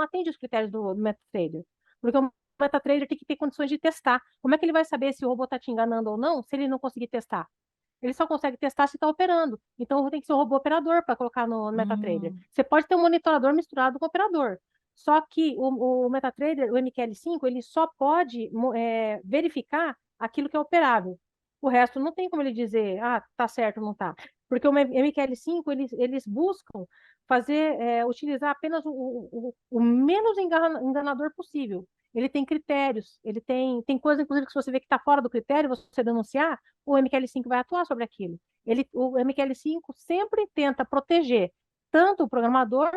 atende os critérios do MetaTrader. Porque o MetaTrader tem que ter condições de testar. Como é que ele vai saber se o robô está te enganando ou não, se ele não conseguir testar? Ele só consegue testar se está operando. Então tem que ser um robô operador para colocar no MetaTrader. Hum, Você pode ter um monitorador misturado com operador. Só que o MetaTrader, o MQL5, ele só pode verificar aquilo que é operável. O resto não tem como ele dizer, ah, tá certo, não tá. Porque o MQL5, eles buscam utilizar apenas o menos enganador possível. Ele tem critérios, tem coisa, inclusive, que se você vê que está fora do critério, você denunciar, o MQL5 vai atuar sobre aquilo. O MQL5 sempre tenta proteger tanto o programador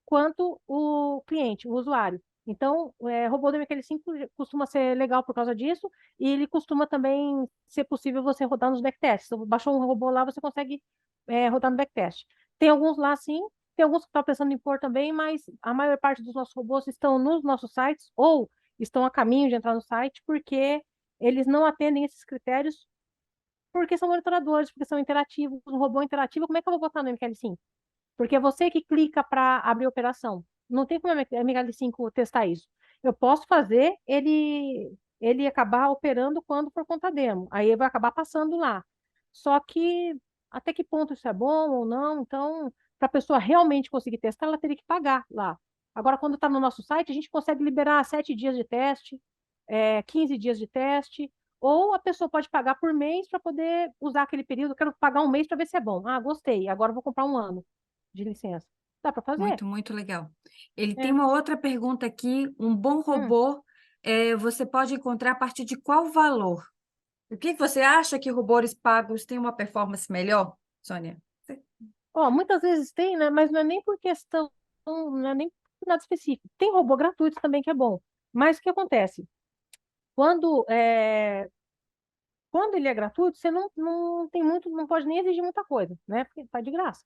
quanto o cliente, o usuário. Então, robô do MQL5 costuma ser legal por causa disso, e ele costuma também ser possível você rodar nos backtests. Então, baixou um robô lá, você consegue rodar no backtest. Tem alguns lá, sim, tem alguns que estão pensando em pôr também, mas a maior parte dos nossos robôs estão nos nossos sites ou estão a caminho de entrar no site porque eles não atendem esses critérios porque são monitoradores, porque são interativos. Um robô interativo, como é que eu vou botar no MQL5? Porque é você que clica para abrir a operação. Não tem como a MQL5 testar isso. Eu posso fazer ele acabar operando quando for conta demo. Aí ele vai acabar passando lá. Só que até que ponto isso é bom ou não? Então, para a pessoa realmente conseguir testar, ela teria que pagar lá. Agora, quando está no nosso site, a gente consegue liberar 7 dias de teste, 15 dias de teste, ou a pessoa pode pagar por mês para poder usar aquele período. Eu quero pagar um mês para ver se é bom. Ah, gostei, agora eu vou comprar um ano de licença. Dá para fazer? muito, muito legal. Ele tem É. uma outra pergunta aqui. Um bom Hum. robô, você pode encontrar a partir de qual valor? O que que você acha que robôs pagos têm uma performance melhor, Sônia? Ó, muitas vezes tem, né? Mas não é nem por questão, não é nem por nada específico. Tem robô gratuito também que é bom. Mas o que acontece? Quando, é, quando ele é gratuito, você não tem muito, não pode nem exigir muita coisa, né? Porque tá de graça.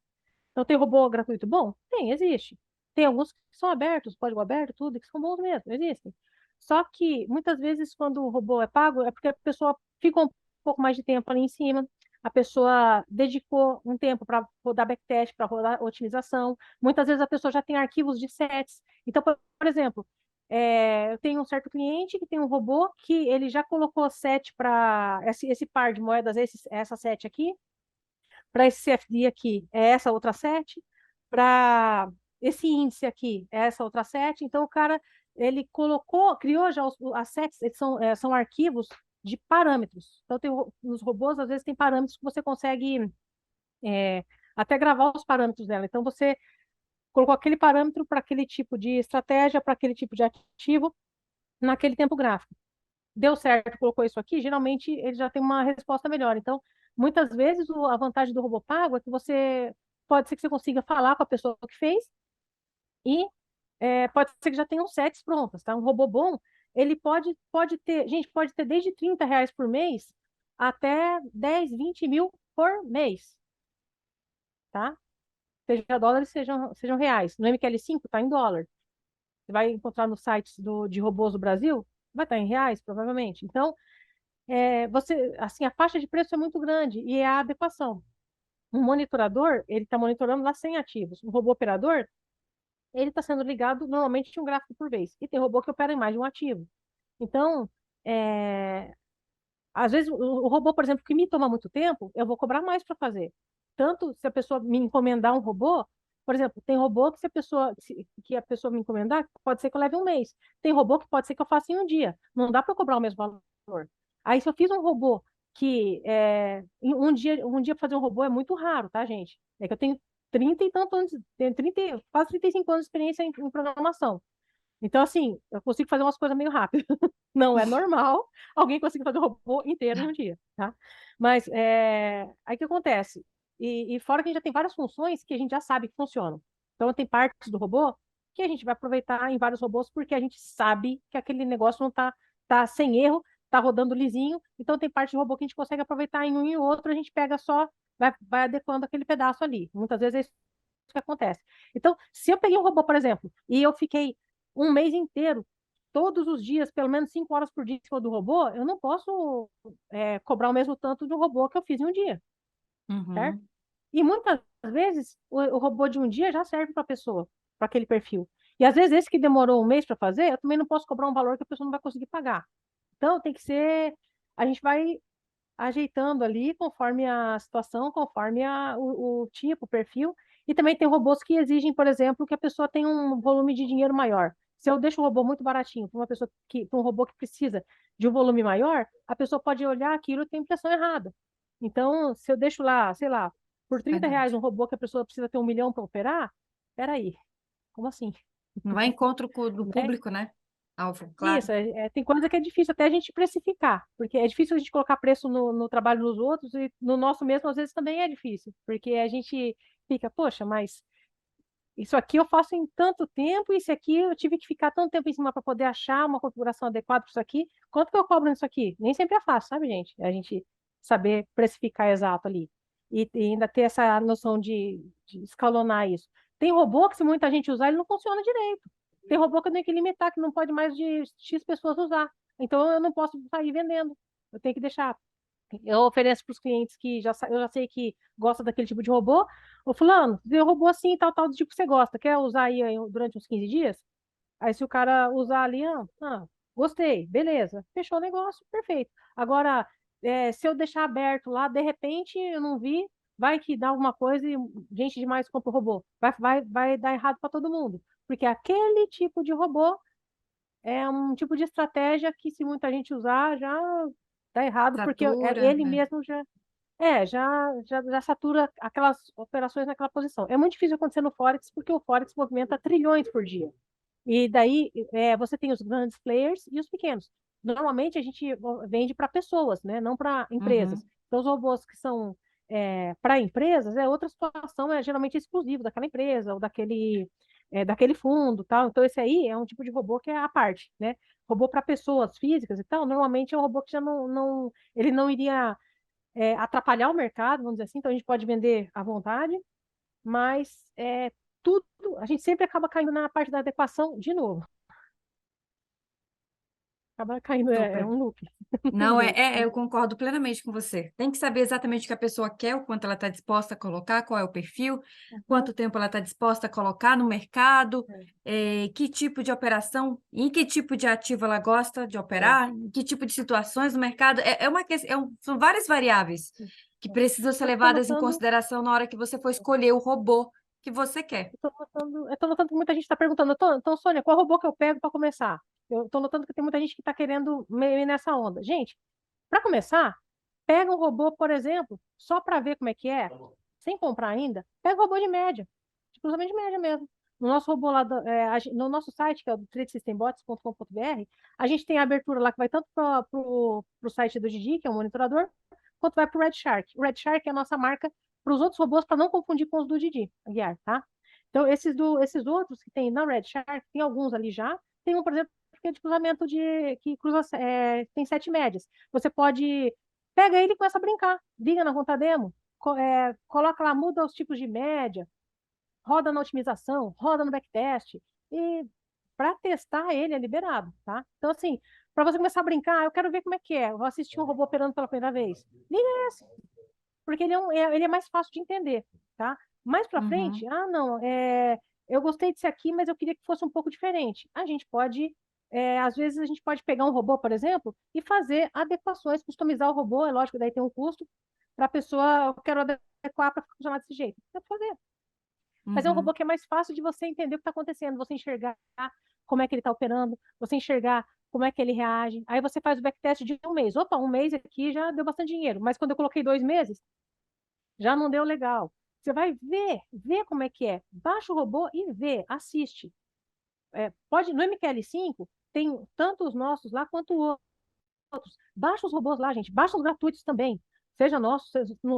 Então tem robô gratuito bom? Tem, existe. Tem alguns que são abertos, código aberto, tudo, que são bons mesmo, existem. Só que muitas vezes quando o robô é pago, é porque a pessoa fica um pouco mais de tempo ali em cima, a pessoa dedicou um tempo para rodar backtest, para rodar otimização. Muitas vezes a pessoa já tem arquivos de sets. Então, por exemplo, eu tenho um certo cliente que tem um robô que ele já colocou set para esse par de moedas, essa set aqui, para esse CFD aqui é essa outra set, para esse índice aqui é essa outra set. Então, o cara, ele criou já as sets, eles são arquivos de parâmetros. Então, nos robôs, às vezes, tem parâmetros que você consegue é, até gravar os parâmetros dela. Então, você colocou aquele parâmetro para aquele tipo de estratégia, para aquele tipo de ativo, naquele tempo gráfico. Deu certo, colocou isso aqui, geralmente ele já tem uma resposta melhor. Então, Muitas vezes a vantagem do robô pago é que pode ser que você consiga falar com a pessoa que fez e pode ser que já tenham sets prontas, tá? Um robô bom, ele pode ter, gente, pode ter desde R$ 30 por mês até 10, 20 mil por mês, tá? Seja dólares, sejam reais. No MQL5 está em dólar. Você vai encontrar nos sites de robôs do Brasil, vai estar em reais, provavelmente. Então, assim, a faixa de preço é muito grande e é a adequação. Um monitorador, ele está monitorando lá 100 ativos. Um robô operador, ele está sendo ligado normalmente de um gráfico por vez. E tem robô que opera em mais de um ativo. Então, é, às vezes, o robô, por exemplo, que me toma muito tempo, eu vou cobrar mais para fazer. Tanto se a pessoa me encomendar um robô, por exemplo, tem robô que que a pessoa me encomendar, pode ser que eu leve um mês. Tem robô que pode ser que eu faça em um dia. Não dá para eu cobrar o mesmo valor. Aí, se eu fiz um robô em um dia fazer um robô é muito raro, tá, gente? É que eu tenho 30 e tantos anos, tenho 30, quase 35 anos de experiência em programação. Então, assim, eu consigo fazer umas coisas meio rápido. Não é normal alguém conseguir fazer o robô inteiro em um dia, tá? Mas aí o que acontece? E fora que a gente já tem várias funções que a gente já sabe que funcionam. Então, tem partes do robô que a gente vai aproveitar em vários robôs porque a gente sabe que aquele negócio não tá sem erro, tá rodando lisinho. Então, tem parte do robô que a gente consegue aproveitar em um e outro, a gente pega só, vai adequando aquele pedaço ali. Muitas vezes é isso que acontece. Então, se eu peguei um robô, por exemplo, e eu fiquei um mês inteiro, todos os dias, pelo menos 5 horas por dia em cima do robô, eu não posso cobrar o mesmo tanto do robô que eu fiz em um dia, certo? Uhum. E muitas vezes o robô de um dia já serve para a pessoa, para aquele perfil. E às vezes esse que demorou um mês para fazer, eu também não posso cobrar um valor que a pessoa não vai conseguir pagar. Então tem que ser, a gente vai ajeitando ali conforme a situação, conforme o tipo, o perfil. E também tem robôs que exigem, por exemplo, que a pessoa tenha um volume de dinheiro maior. Se eu deixo o robô muito baratinho para um robô que precisa de um volume maior, a pessoa pode olhar aquilo e ter a impressão errada. Então, se eu deixo lá, sei lá, por R$ 30 Verdade. um robô que a pessoa precisa ter 1 milhão para operar, peraí, como assim? Não vai em encontro do Né? público, né? Alvo, claro. Isso, tem coisa que é difícil até a gente precificar, porque é difícil a gente colocar preço no trabalho dos outros e no nosso mesmo às vezes também é difícil, porque a gente fica, poxa, mas isso aqui eu faço em tanto tempo, e isso aqui eu tive que ficar tanto tempo em cima para poder achar uma configuração adequada para isso aqui. Quanto que eu cobro nisso aqui? Nem sempre é fácil, sabe, gente? A gente saber precificar exato ali. E ainda ter essa noção de escalonar isso. Tem robô que, se muita gente usar, ele não funciona direito. Tem robô que eu tenho que limitar, que não pode mais de X pessoas usar. Então eu não posso sair vendendo. Eu tenho que deixar. Eu ofereço para os clientes que eu já sei que gosta daquele tipo de robô. Ô, fulano, tem um robô assim, tal, tal, do tipo que você gosta. Quer usar aí durante uns 15 dias? Aí, se o cara usar ali, gostei, beleza, fechou o negócio, perfeito. Agora, se eu deixar aberto lá, de repente, eu não vi, vai que dá alguma coisa e gente demais compra o robô. Vai dar errado para todo mundo. Porque aquele tipo de robô é um tipo de estratégia que, se muita gente usar, já dá errado, porque Satura, ele né? mesmo já satura aquelas operações naquela posição. É muito difícil acontecer no Forex, porque o Forex movimenta trilhões por dia. E daí você tem os grandes players e os pequenos. Normalmente a gente vende para pessoas, né? Não para empresas. Uhum. Então, os robôs que são para empresas é outra situação, é geralmente exclusivo daquela empresa ou daquele fundo, tal. Então, esse aí é um tipo de robô que é à parte, né? Robô para pessoas físicas e tal, normalmente é um robô que já ele não iria atrapalhar o mercado, vamos dizer assim, então a gente pode vender à vontade, mas tudo, a gente sempre acaba caindo na parte da adequação de novo. Acaba caindo, é Super. um loop, não tem Não, jeito. eu concordo plenamente com você. Tem que saber exatamente o que a pessoa quer, o quanto ela está disposta a colocar, qual é o perfil, Uhum. quanto tempo ela está disposta a colocar no mercado, É. que tipo de operação, em que tipo de ativo ela gosta de É. operar, em que tipo de situações no mercado. É uma questão, são várias variáveis que precisam ser Eu estou levadas em notando, consideração na hora que você for escolher o robô que você quer. eu tô notando que muita gente está perguntando, então, Sônia, qual robô que eu pego para começar? Eu estou notando que tem muita gente que está querendo meio nessa onda. Gente, para começar, pega um robô, por exemplo, só para ver como é que é, sem comprar ainda, pega um robô de média, de cruzamento de média mesmo. No nosso robô lá, no nosso site, que é o tradesystembots.com.br, a gente tem a abertura lá que vai tanto para o site do Didi, que é um monitorador, quanto vai para o Red Shark. O Red Shark é a nossa marca para os outros robôs, para não confundir com os do Didi Aguiar, tá? Então, esses outros que tem na Red Shark, tem alguns ali já. Tem um, por exemplo, que é de cruzamento que cruza, tem 7 médias. Você pode, pega ele e começa a brincar. Liga na conta demo, coloca lá, muda os tipos de média, roda na otimização, roda no backtest. E para testar ele é liberado, tá? Então, assim, para você começar a brincar, eu quero ver como é que é. Eu vou assistir um robô operando pela primeira vez. Liga esse, porque ele é mais fácil de entender, tá? Mais para Uhum. frente, não, eu gostei disso aqui, mas eu queria que fosse um pouco diferente. A gente pode, às vezes, a gente pode pegar um robô, por exemplo, e fazer adequações, customizar o robô, é lógico, daí tem um custo, para a pessoa, eu quero adequar para funcionar desse jeito. Dá pra fazer. Mas é um robô Uhum. que é mais fácil de você entender o que está acontecendo, você enxergar como é que ele está operando, você enxergar como é que ele reage. Aí você faz o backtest de um mês. Opa, um mês aqui já deu bastante dinheiro, mas quando eu coloquei 2 meses, já não deu legal. Você vai ver como é que é. Baixa o robô e vê, assiste. Pode, no MQL5, tem tanto os nossos lá quanto outros. Baixa os robôs lá, gente. Baixa os gratuitos também. Seja nosso,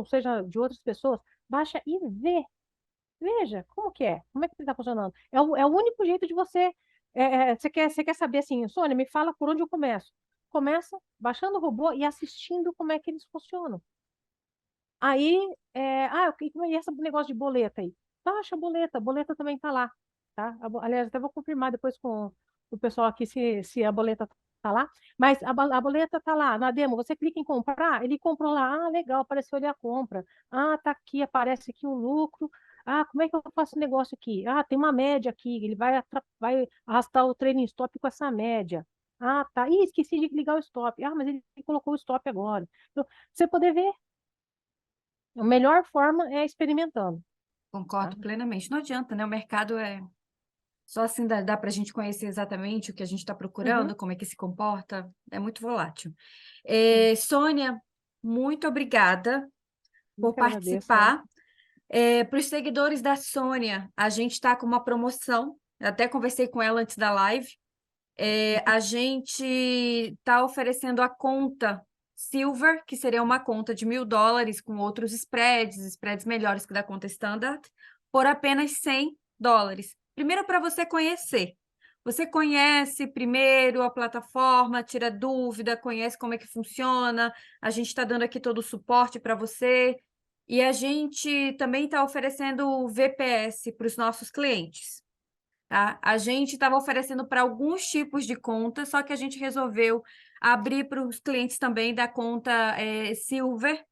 seja de outras pessoas. Baixa e vê. Veja, como que é? Como é que está funcionando? É o único jeito de você. Você quer saber assim, Sônia, me fala por onde eu começo. Começa baixando o robô e assistindo como é que eles funcionam. Aí, e esse negócio de boleta aí? Baixa a boleta também está lá, tá? Aliás, até vou confirmar depois com o pessoal aqui se a boleta está lá. Mas a boleta está lá, na demo, você clica em comprar, ele comprou lá, legal, apareceu ali a compra. Tá aqui, aparece aqui o lucro. Como é que eu faço o negócio aqui? Tem uma média aqui, ele vai arrastar o trailing stop com essa média. Tá. Ih, esqueci de ligar o stop. Mas ele colocou o stop agora. Então, você poder ver, a melhor forma é experimentando, tá? Concordo plenamente. Não adianta, né? O mercado é só assim dá para a gente conhecer exatamente o que a gente está Uhum, procurando, como é que se comporta. É muito volátil. sim. Sônia, muito obrigada Eu por que agradeço, né? participar. Para os seguidores da Sônia, a gente está com uma promoção. Eu até conversei com ela antes da live. A gente está oferecendo a conta Silver, que seria uma conta de US$ 1.000 com outros spreads melhores que da conta Standard, por apenas US$ 100. Primeiro, para você conhecer. Você conhece primeiro a plataforma, tira dúvida, conhece como é que funciona. A gente está dando aqui todo o suporte para você. E a gente também está oferecendo o VPS para os nossos clientes. Tá? A gente estava oferecendo para alguns tipos de conta, só que a gente resolveu abrir para os clientes também da conta Silver,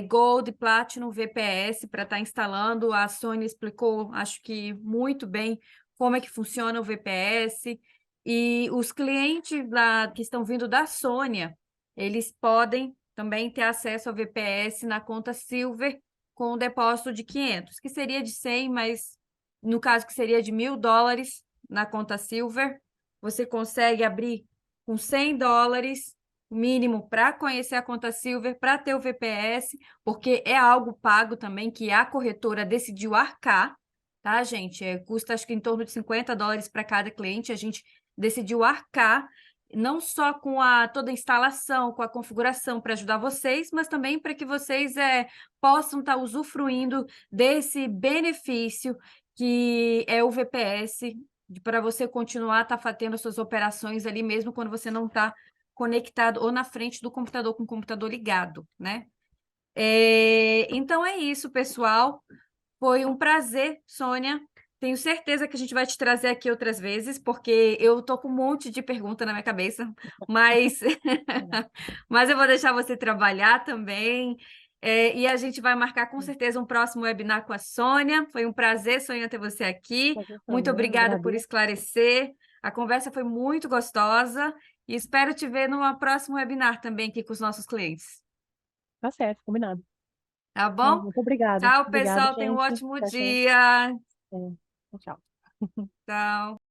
Gold, Platinum, VPS, para estar instalando. A Sônia explicou, acho que muito bem, como é que funciona o VPS. E os clientes lá que estão vindo da Sônia, eles podem também ter acesso ao VPS na conta Silver com um depósito de 500, que seria de 100, mas no caso que seria de US$ 1.000 na conta Silver, você consegue abrir com US$ 100 mínimo para conhecer a conta Silver, para ter o VPS, porque é algo pago também que a corretora decidiu arcar, tá, gente? Custa acho que em torno de US$ 50 para cada cliente, a gente decidiu arcar, não só com toda a instalação, com a configuração para ajudar vocês, mas também para que vocês possam estar usufruindo desse benefício que é o VPS, para você continuar tendo as suas operações ali, mesmo quando você não está conectado ou na frente do computador com o computador ligado, né? Então é isso, pessoal. Foi um prazer, Sônia. Tenho certeza que a gente vai te trazer aqui outras vezes, porque eu tô com um monte de pergunta na minha cabeça, mas mas eu vou deixar você trabalhar também. E a gente vai marcar com certeza um próximo webinar com a Sônia. Foi um prazer, Sônia, ter você aqui. Prazer foi Muito meu, obrigada por agradeço. esclarecer. A conversa foi muito gostosa e espero te ver numa próximo webinar também aqui com os nossos clientes. Tá certo, combinado. Tá Então, bom? muito obrigada. Tchau, Obrigada, pessoal. Tenha um gente. ótimo Tchau, tchau. dia. É, tchau. Tchau.